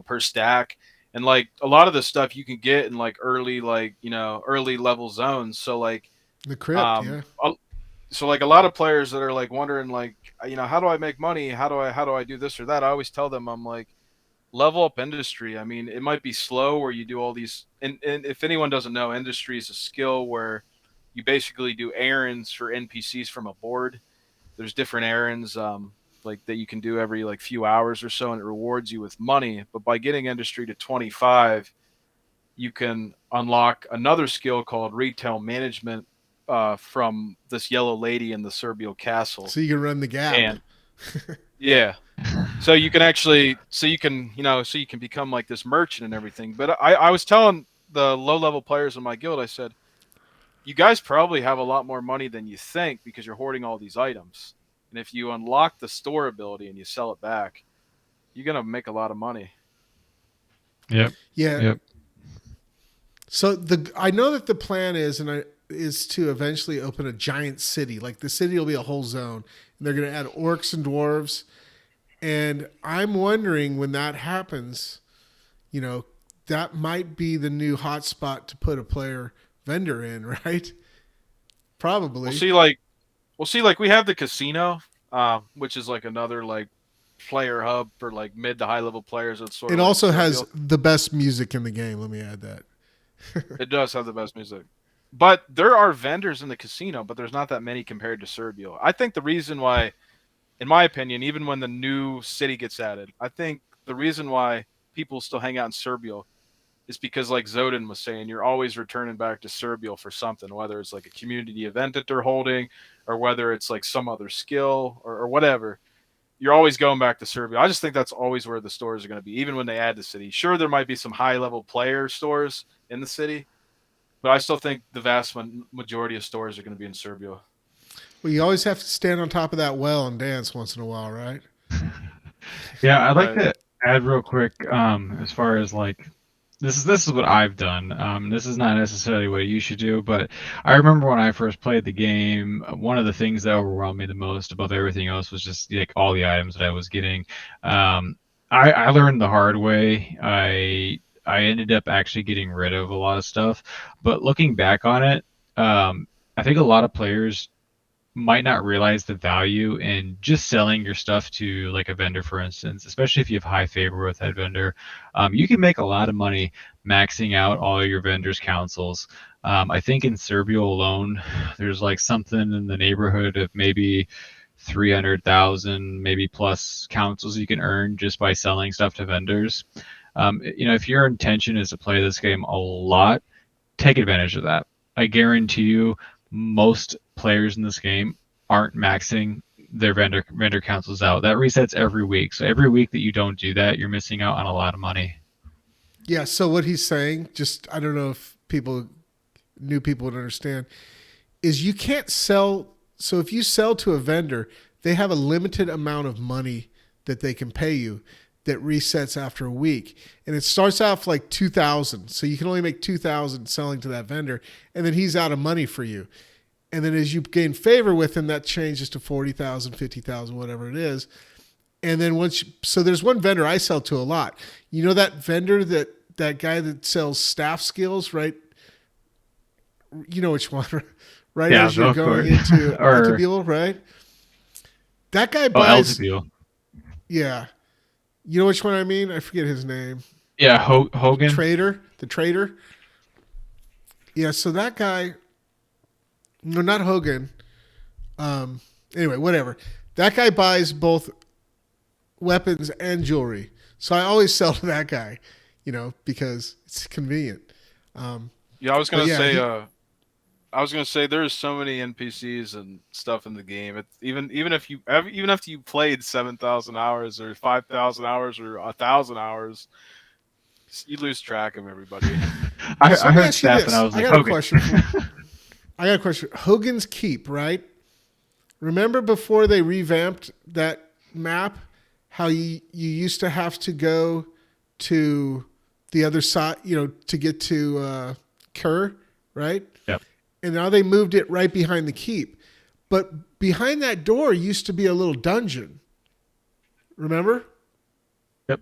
per stack. And like a lot of the stuff you can get in like early level zones. So like, The crypt, um, yeah. so like a lot of players that are like wondering like, how do I make money? How do I do this or that? I always tell them, I'm like, level up industry. I mean, it might be slow where you do all these, and if anyone doesn't know, industry is a skill where you basically do errands for NPCs from a board. There's different errands like that you can do every like few hours or so, and it rewards you with money. But by getting industry to 25, you can unlock another skill called retail management from this yellow lady in the Serbial castle. So you can run the gap. And yeah, so you can actually, so you can become like this merchant and everything. But I was telling the low level players in my guild, I said, you guys probably have a lot more money than you think because you're hoarding all these items. And if you unlock the store ability and you sell it back, you're gonna make a lot of money. Yep. Yeah. Yep. So I know that the plan is to eventually open a giant city. Like the city will be a whole zone, and they're going to add orcs and dwarves. And I'm wondering when that happens, that might be the new hotspot to put a player vendor in, right? Probably. We'll see. Like we have the casino, which is like another like player hub for like mid to high level players. It's sort It of like also has Serbial. the best music in the game. Let me add that. It does have the best music. But there are vendors in the casino, but there's not that many compared to Serbia. I think the reason why, in my opinion, even when the new city gets added, I think the reason why people still hang out in Serbia is because, like Zodin was saying, you're always returning back to Serbia for something, whether it's like a community event that they're holding, or whether it's like some other skill or whatever. You're always going back to Serbia. I just think that's always where the stores are going to be, even when they add the city. Sure, there might be some high level player stores in the city, but I still think the vast majority of stores are going to be in Serbia. Well, you always have to stand on top of that well and dance once in a while, right? Yeah, I'd like Right. to add real quick, as far as like this is what I've done. This is not necessarily what you should do, but I remember when I first played the game, one of the things that overwhelmed me the most above everything else was just like all the items that I was getting. Um, I learned the hard way. I ended up actually getting rid of a lot of stuff, but looking back on it, I think a lot of players might not realize the value in just selling your stuff to like a vendor, for instance, especially if you have high favor with that vendor. You can make a lot of money maxing out all your vendors' councils. I think in Serbia alone, there's like something in the neighborhood of maybe 300,000, maybe plus councils you can earn just by selling stuff to vendors. If your intention is to play this game a lot, take advantage of that. I guarantee you, most players in this game aren't maxing their vendor councils out. That resets every week. So every week that you don't do that, you're missing out on a lot of money. Yeah. So what he's saying, just I don't know if new people would understand, is you can't sell. So if you sell to a vendor, they have a limited amount of money that they can pay you that resets after a week. And it starts off like 2,000. So you can only make 2,000 selling to that vendor. And then he's out of money for you. And then as you gain favor with him, that changes to 40,000, 50,000, whatever it is. And then so there's one vendor I sell to a lot. You know that vendor that guy that sells staff skills, right? You know which one, right? Yeah, As you're going into Altabule, right? That guy buys. Eltabule. Yeah. You know which one I mean? I forget his name. Yeah, Hogan. The trader. Yeah, so that guy, no, not Hogan. Anyway, whatever. That guy buys both weapons and jewelry. So I always sell to that guy, because it's convenient. Yeah, I was gonna yeah, say. I was gonna say there's so many NPCs and stuff in the game. Even after you played 7,000 hours or 5,000 hours or 1,000 hours, You lose track of everybody. I So let me heard ask you Steph this. and I was I like, got a okay. question I got a question. Hogan's Keep, right? Remember before they revamped that map, how you used to have to go to the other side, to get to Kerr, right? Yep. And now they moved it right behind the keep. But behind that door used to be a little dungeon. Remember? Yep.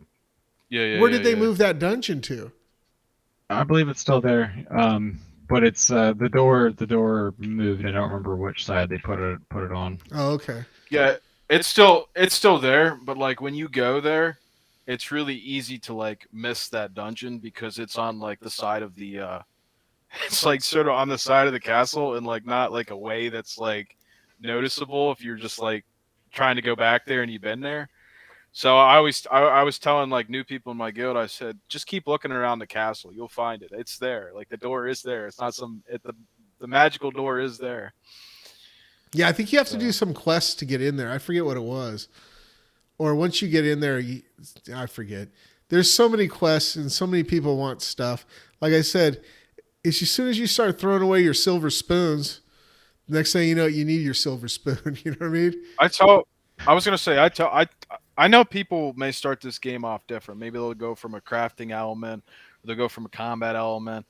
Where did they move that dungeon to? I believe it's still there. But it's the door. The door moved. I don't remember which side they put it on. Oh, okay. Yeah, it's still there, but like when you go there, it's really easy to like miss that dungeon because it's on like the side of the it's like sort of on the side of the castle and like not like a way that's like noticeable if you're just like trying to go back there and you've been there. So I was telling like new people in my guild, I said just keep looking around the castle, you'll find it. It's there. Like the door is there. It's not the magical door is there. Yeah, I think you have to do some quests to get in there. I forget what it was. Or once you get in there, I forget. There's so many quests and so many people want stuff. Like I said, it's as soon as you start throwing away your silver spoons, the next thing you know, you need your silver spoon. You know what I mean? I was gonna say I know people may start this game off different. Maybe they'll go from a crafting element, or they'll go from a combat element,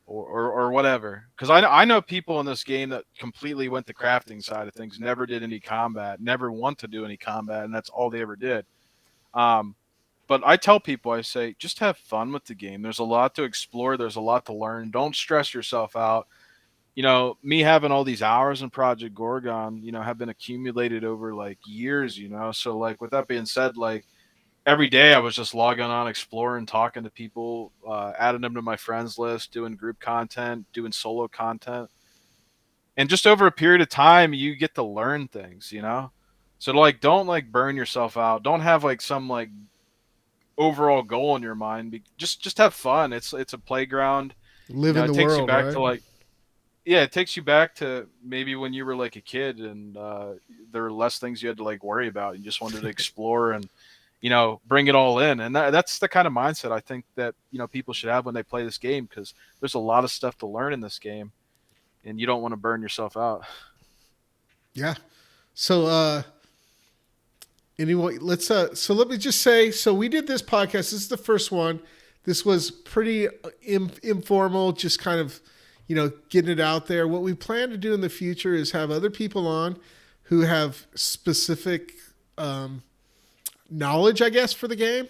or whatever. Because I know people in this game that completely went the crafting side of things, never did any combat, never want to do any combat, and that's all they ever did. Um, but I tell people, I say, just have fun with the game. There's a lot to explore. There's a lot to learn. Don't stress yourself out. Me having all these hours in Project Gorgon, have been accumulated over like years. So like with that being said, like every day I was just logging on, exploring, talking to people, adding them to my friends list, doing group content, doing solo content. And just over a period of time, you get to learn things. So like don't like burn yourself out. Don't have like some like overall goal in your mind. Just have fun. It's a playground. Live in It the takes you world, back right? to like yeah, it takes you back to maybe when you were like a kid and there were less things you had to like worry about. You just wanted to explore and bring it all in. And that's the kind of mindset I think that people should have when they play this game because there's a lot of stuff to learn in this game, and you don't want to burn yourself out. Yeah. So anyway, so let me just say, so we did this podcast. This is the first one. This was pretty informal, just kind of, getting it out there. What we plan to do in the future is have other people on who have specific knowledge, I guess, for the game.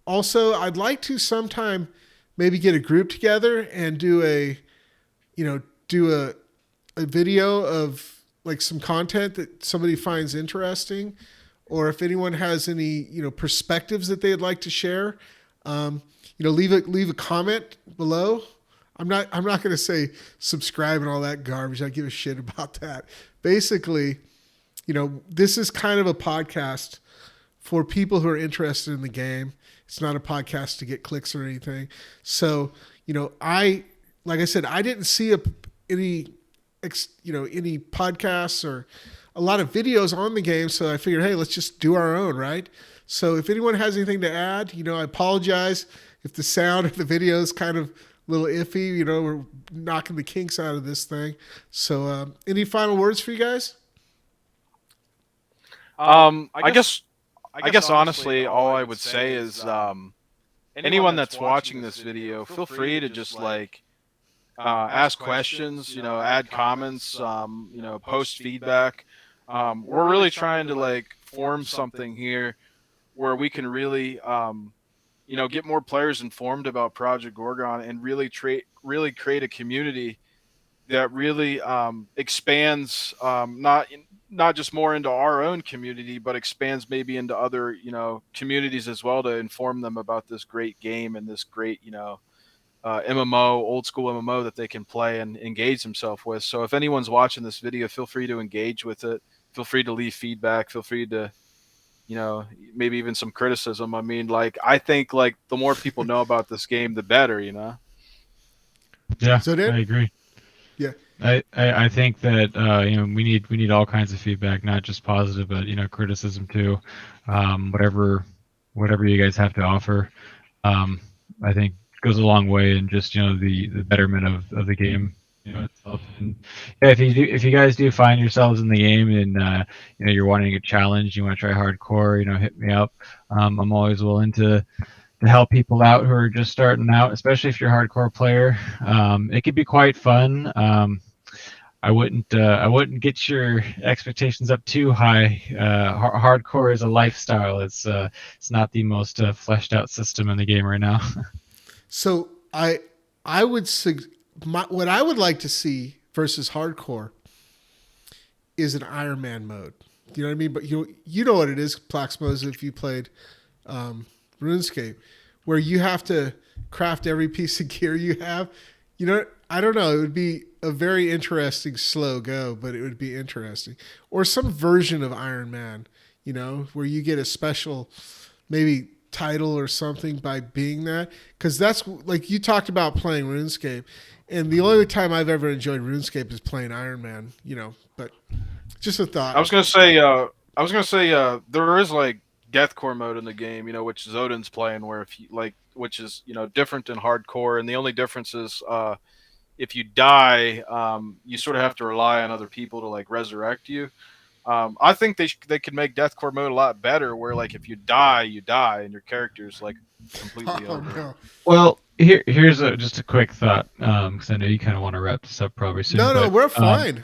Also, I'd like to sometime maybe get a group together and do a video of like some content that somebody finds interesting, or if anyone has any perspectives that they'd like to share, leave a comment below. I'm not going to say subscribe and all that garbage. I give a shit about that. Basically, this is kind of a podcast for people who are interested in the game. It's not a podcast to get clicks or anything. So, like I said, I didn't see any podcasts or a lot of videos on the game. So I figured, hey, let's just do our own, right? So if anyone has anything to add, I apologize if the sound of the video is kind of a little iffy. We're knocking the kinks out of this thing. So any final words for you guys? I guess honestly, all I would say is anyone that's watching this video, feel free to just like ask questions, add comments, post feedback. We're really trying to like form something here where we can really, get more players informed about Project Gorgon and really create a community that really expands not just more into our own community, but expands maybe into other communities as well to inform them about this great game and this great MMO, old school MMO that they can play and engage themselves with. So if anyone's watching this video, feel free to engage with it. Feel free to leave feedback. Feel free to maybe even some criticism. I mean, like I think like the more people know about this game, the better. Yeah, So then, I agree. yeah. I think that we need all kinds of feedback, not just positive, but criticism too. Whatever you guys have to offer. I think goes a long way in just the betterment of the game itself. And yeah, if you guys do find yourselves in the game and you're wanting a challenge, you want to try hardcore, hit me up. I'm always willing to help people out who are just starting out, especially if you're a hardcore player. It could be quite fun. I wouldn't get your expectations up too high. Hardcore is a lifestyle. It's not the most fleshed out system in the game right now. So I would what I would like to see versus hardcore is an Iron Man mode. You know what I mean? But you know what it is, Plaxmos, if you played RuneScape, where you have to craft every piece of gear you have. I don't know. It would be a very interesting slow go, but it would be interesting. Or some version of Iron Man, where you get a special maybe title or something by being that. Because that's like you talked about playing RuneScape. And the only time I've ever enjoyed RuneScape is playing Iron Man, but just a thought. I was gonna say, there is like Deathcore mode in the game, which Zodin's playing, where if you which is different than hardcore, and the only difference is if you die, you sort of have to rely on other people to like resurrect you. I think they could make Deathcore mode a lot better, where like if you die, and your character's like completely over. No. Well, here's just a quick thought, because I know you kind of want to wrap this up probably soon. No, we're fine.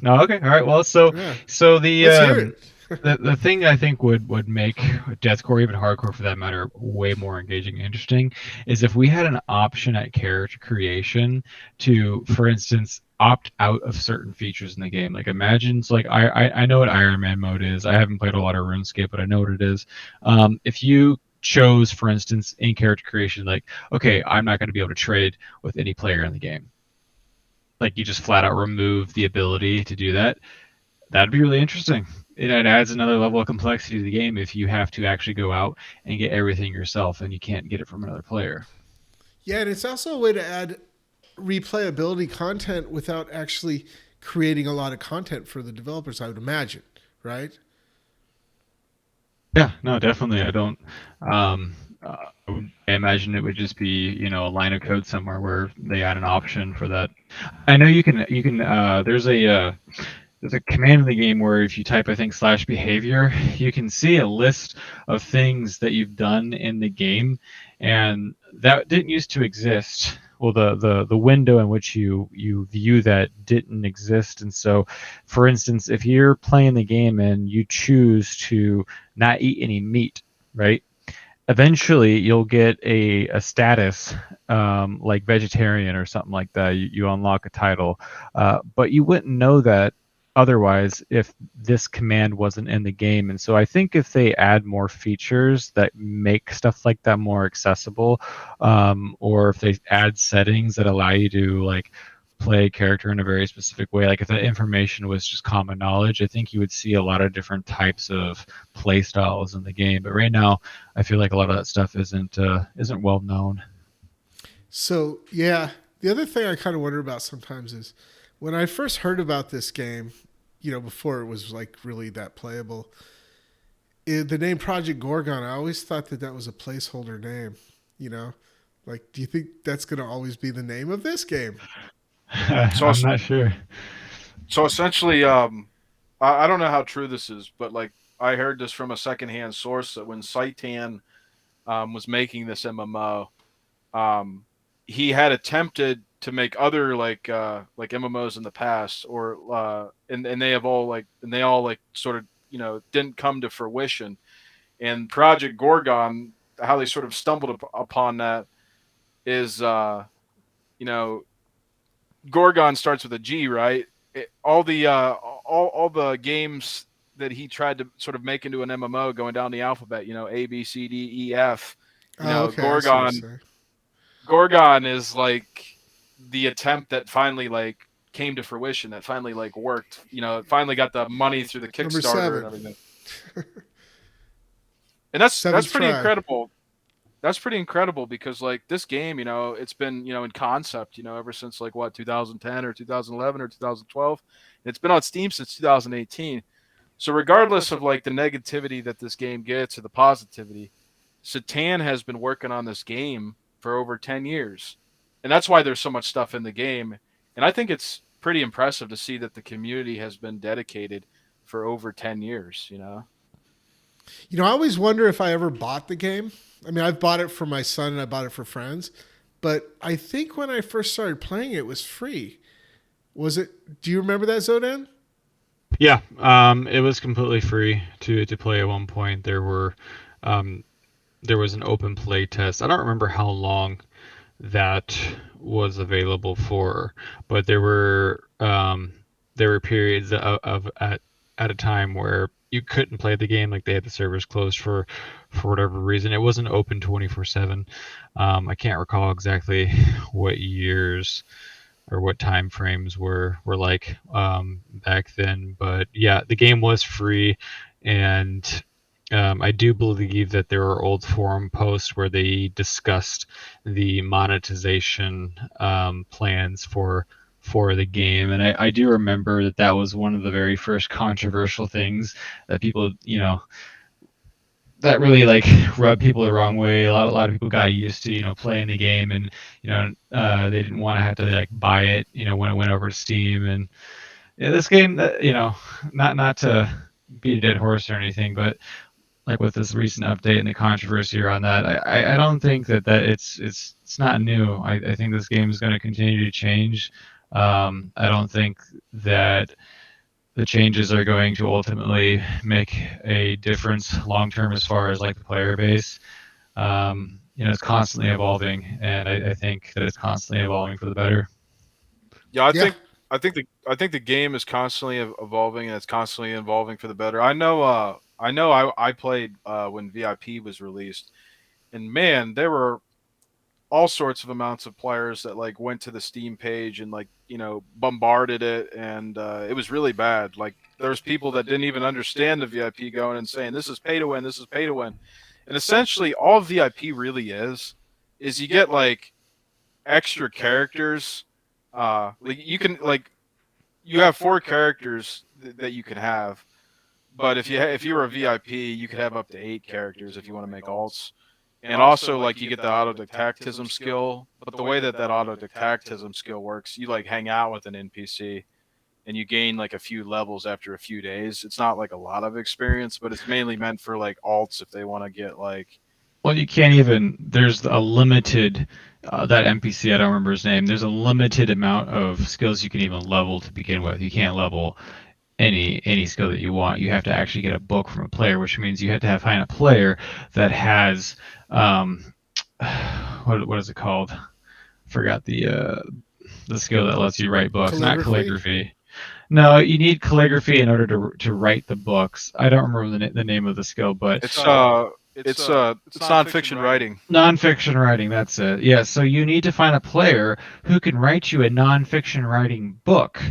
No, okay, all right. Well, so Yeah. so the Let's hear it. the thing I think would make Deathcore, even hardcore for that matter, way more engaging and interesting is if we had an option at character creation to, for instance, opt out of certain features in the game. Like imagine, I know what Iron Man mode is. I haven't played a lot of RuneScape, but I know what it is. If you chose, for instance, in character creation, like, okay, I'm not going to be able to trade with any player in the game. Like you just flat out remove the ability to do that. That'd be really interesting. It adds another level of complexity to the game if you have to actually go out and get everything yourself and you can't get it from another player. Yeah, and it's also a way to add replayability content without actually creating a lot of content for the developers, I would imagine, right? Yeah, no, definitely. I don't. I imagine it would just be a line of code somewhere where they add an option for that. I know you can. There's a command in the game where if you type, I think, /behavior, you can see a list of things that you've done in the game, and that didn't used to exist. Well, the window in which you view that didn't exist, and so, for instance, if you're playing the game and you choose to not eat any meat, right? Eventually, you'll get a status like vegetarian or something like that. You unlock a title, but you wouldn't know that otherwise if this command wasn't in the game. And so I think if they add more features that make stuff like that more accessible, or if they add settings that allow you to like play a character in a very specific way, like if that information was just common knowledge, I think you would see a lot of different types of play styles in the game. But right now I feel like a lot of that stuff isn't well known. So yeah, the other thing I kind of wonder about sometimes is when I first heard about this game, before it was like really that playable, the name Project Gorgon, I always thought that was a placeholder name. Like, do you think that's going to always be the name of this game? So I'm not sure. So essentially, I don't know how true this is, but like I heard this from a secondhand source that when Saitan was making this MMO, he had attempted to make other like MMOs in the past, or and they all sort of didn't come to fruition. And Project Gorgon, how they sort of stumbled upon that is you know Gorgon starts with a G, right? All the games that he tried to sort of make into an MMO going down the alphabet, A B C D E F. Okay, Gorgon is like the attempt that finally like came to fruition, that finally like worked. It finally got the money through the Kickstarter and everything. And that's pretty incredible. That's pretty incredible because like this game, it's been, in concept, ever since like 2010 or 2011 or 2012. And it's been on Steam since 2018. So regardless of like the negativity that this game gets or the positivity, Satan has been working on this game for over 10 years. And that's why there's so much stuff in the game. And I think it's pretty impressive to see that the community has been dedicated for over 10 years, you know? I always wonder if I ever bought the game. I mean, I've bought it for my son and I bought it for friends, but I think when I first started playing it was free. Was it? Do you remember that, Zodan? Yeah, it was completely free to play at one point. There was an open play test. I don't remember how long that was available for, but there were periods of at a time where you couldn't play the game, like they had the servers closed for whatever reason. It wasn't open 24/7. I can't recall exactly what years or what time frames were like back then, but yeah, the game was free. And I do believe that there were old forum posts where they discussed the monetization plans for the game, and I do remember that was one of the very first controversial things that people, that really like rubbed people the wrong way. A lot of people got used to playing the game, and they didn't want to have to like buy it when it went over to Steam. And yeah, this game, not to beat a dead horse or anything, but like with this recent update and the controversy around that, I don't think that it's not new. I think this game is going to continue to change. I don't think that the changes are going to ultimately make a difference long term as far as like the player base. It's constantly evolving, and I think that it's constantly evolving for the better. Yeah, I Yeah. think I think the game is constantly evolving, and it's constantly evolving for the better. I played when VIP was released, and man, there were all sorts of amounts of players that like went to the Steam page and like bombarded it, and it was really bad. Like there's people that didn't even understand the VIP going and saying this is pay to win, this is pay to win, and essentially all VIP really is you get like extra characters. Like you have four characters that you can have, but if you were a VIP, you could have up to 8 characters if you want to make alts. And also, like, you get the auto-detactism skill, but the way that auto-detactism skill works, you, like, hang out with an NPC, and you gain, like, a few levels after a few days. It's not, like, a lot of experience, but it's mainly meant for, like, alts if they want to get, like... Well, you can't even. There's a limited. That NPC, I don't remember his name. There's a limited amount of skills you can even level to begin with. You can't level any skill that you want. You have to actually get a book from a player, which means you have to find a player that has what is it called? Forgot the skill that lets you write books. Not calligraphy. No, you need calligraphy in order to write the books. I don't remember the name of the skill, but it's nonfiction writing. Nonfiction writing, that's it. Yeah, so you need to find a player who can write you a nonfiction writing book.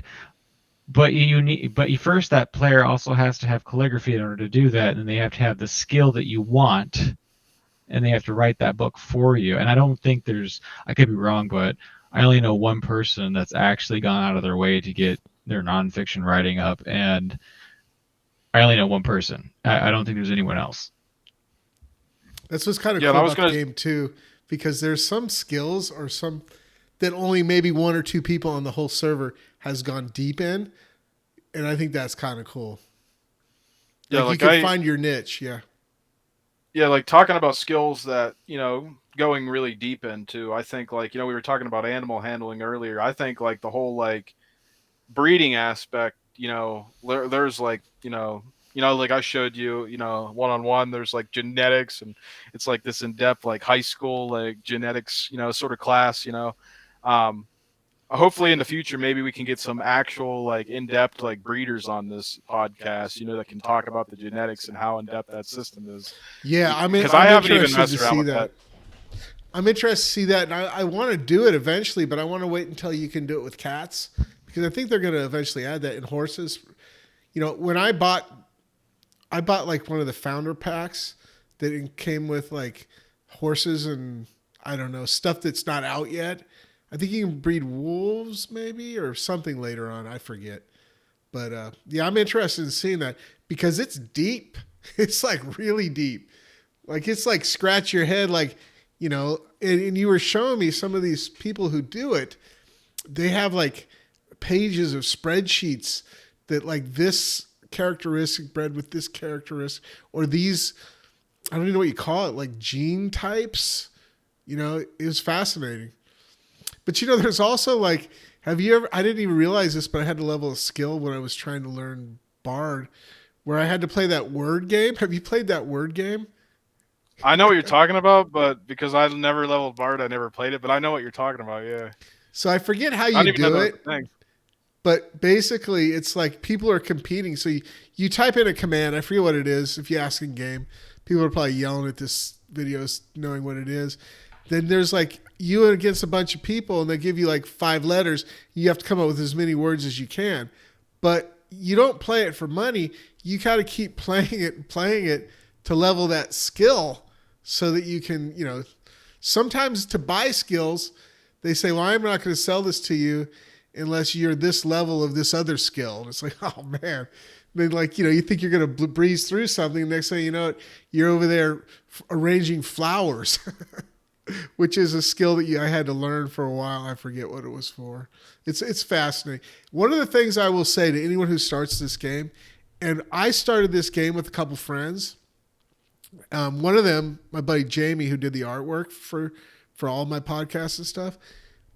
But first that player also has to have calligraphy in order to do that, and they have to have the skill that you want, and they have to write that book for you. And I don't think I could be wrong, but I only know one person that's actually gone out of their way to get their nonfiction writing up, and I only know one person. I don't think there's anyone else. That's what's kind of cool about the game too, because there's some skills or some that only maybe one or two people on the whole server has gone deep in, and I think that's kind of cool. Yeah, like you can find your niche. Yeah. Yeah, like talking about skills that going really deep into. I think like we were talking about animal handling earlier. I think like the whole like breeding aspect. There's like like I showed you, one-on-one, there's like genetics, and it's like this in-depth, like high school, like genetics, sort of class, hopefully in the future, maybe we can get some actual like in-depth like breeders on this podcast, that can talk about the genetics and how in-depth that system is. Yeah. Because I haven't even messed around with that. I'm interested to see that. And I want to do it eventually, but I want to wait until you can do it with cats, because I think they're going to eventually add that in horses. When I bought like one of the founder packs that came with like horses and I don't know, stuff that's not out yet. I think you can breed wolves maybe or something later on. I forget. But yeah, I'm interested in seeing that because it's deep. It's like really deep. Like it's like scratch your head. Like, and you were showing me some of these people who do it. They have like pages of spreadsheets that like this characteristic bred with this characteristic, or these, I don't even know what you call it, like gene types. You know, it was fascinating. But you know, there's also like, have you ever, I didn't even realize this, but I had a level of skill when I was trying to learn Bard where I had to play that word game. Have you played that word game? I know what you're talking about, but because I never leveled Bard, I never played it. But I know what you're talking about. Yeah. So I forget how I don't you even know do that's it, a thing. but basically it's like people are competing. So you type in a command. I forget what it is. If you ask in game, people are probably yelling at this video knowing what it is. Then there's like you against a bunch of people and they give you like 5 letters. You have to come up with as many words as you can. But you don't play it for money. You got to keep playing it to level that skill so that you can, you know, sometimes to buy skills, they say, well, I'm not going to sell this to you unless you're this level of this other skill. And it's like, oh man. Then like, you know, you think you're going to breeze through something. Next thing you know, you're over there arranging flowers. Which is a skill that I had to learn for a while. I forget what it was for. It's fascinating. One of the things I will say to anyone who starts this game, and I started this game with a couple friends. One of them, my buddy Jamie, who did the artwork for all my podcasts and stuff.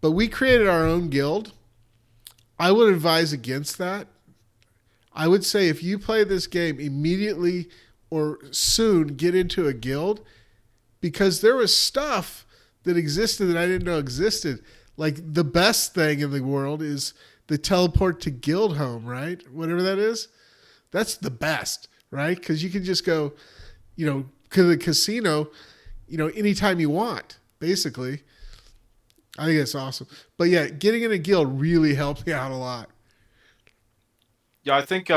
But we created our own guild. I would advise against that. I would say if you play this game immediately or soon, get into a guild. Because there was stuff that existed that I didn't know existed. Like the best thing in the world is the teleport to guild home, right? Whatever that is. That's the best, right? Because you can just go, you know, to the casino, you know, anytime you want, basically. I think that's awesome. But yeah, getting in a guild really helped me out a lot. Yeah, I think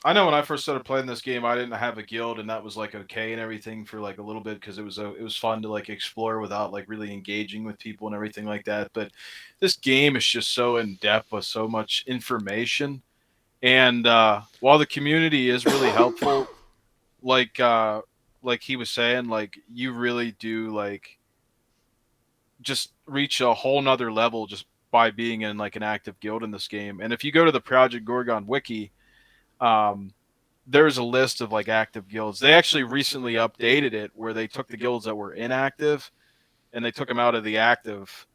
I know when I first started playing this game, I didn't have a guild, and that was like okay and everything for like a little bit because it was fun to like explore without like really engaging with people and everything like that. But this game is just so in depth with so much information, and while the community is really helpful, like he was saying, like you really do like just reach a whole nother level just by being in like an active guild in this game. And if you go to the Project Gorgon wiki, um, there's a list of like active guilds. They actually recently updated it where they took the guilds that were inactive and they took them out of the active,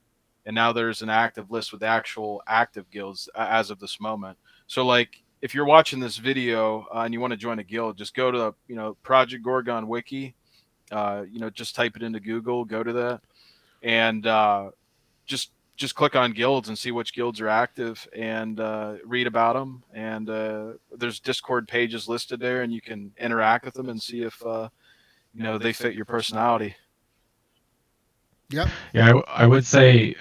and now there's an active list with actual active guilds as of this moment. So like if you're watching this video and you want to join a guild, just go to the, you know, Project Gorgon wiki. You know, just type it into Google, go to that, and just click on guilds and see which guilds are active and read about them. And there's Discord pages listed there, and you can interact with them and see if you know they fit your personality. Yep. Yeah, I would say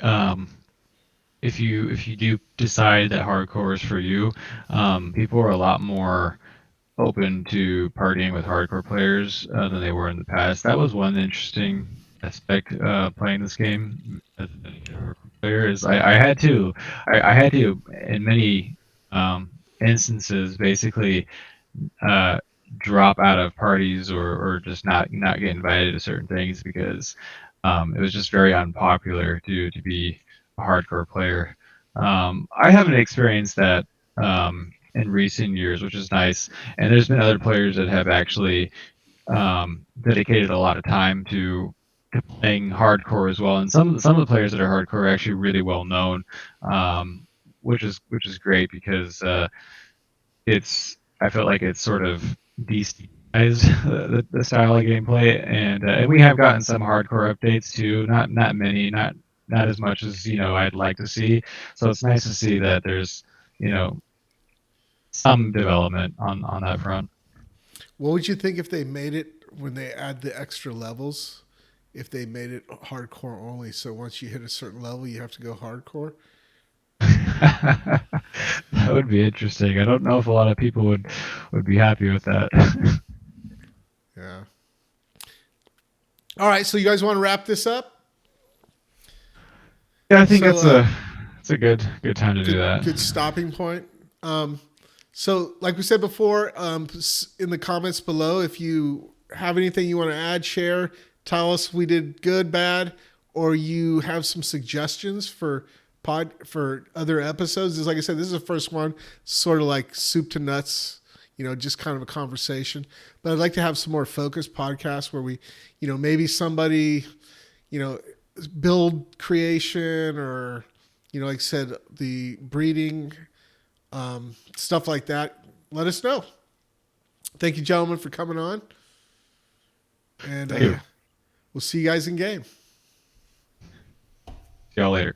if you do decide that hardcore is for you, people are a lot more open to partying with hardcore players than they were in the past. That was one interesting aspect playing this game as a hardcore player is I had to in many instances basically drop out of parties or just not get invited to certain things because it was just very unpopular to be a hardcore player. I haven't experienced that in recent years, which is nice. And there's been other players that have actually dedicated a lot of time to playing hardcore as well. And some of the players that are hardcore are actually really well known, which is great because it's I feel like it's sort of destigmatized the style of gameplay, and we have gotten some hardcore updates too. Not many, not as much as I'd like to see. So it's nice to see that there's some development on that front. What would you think if they made it when they add the extra levels? If they made it hardcore only, so once you hit a certain level, you have to go hardcore. That would be interesting. I don't know if a lot of people would be happy with that. Yeah. All right, so you guys want to wrap this up? Yeah, I think it's a good time to do that. Good stopping point. So, like we said before, in the comments below, if you have anything you want to add, share, tell us we did good, bad, or you have some suggestions for other episodes. Like I said, this is the first one, sort of like soup to nuts, just kind of a conversation. But I'd like to have some more focused podcasts where we, maybe somebody, build creation or, like I said, the breeding, stuff like that. Let us know. Thank you, gentlemen, for coming on. And Thank you. we'll see you guys in game. See y'all later.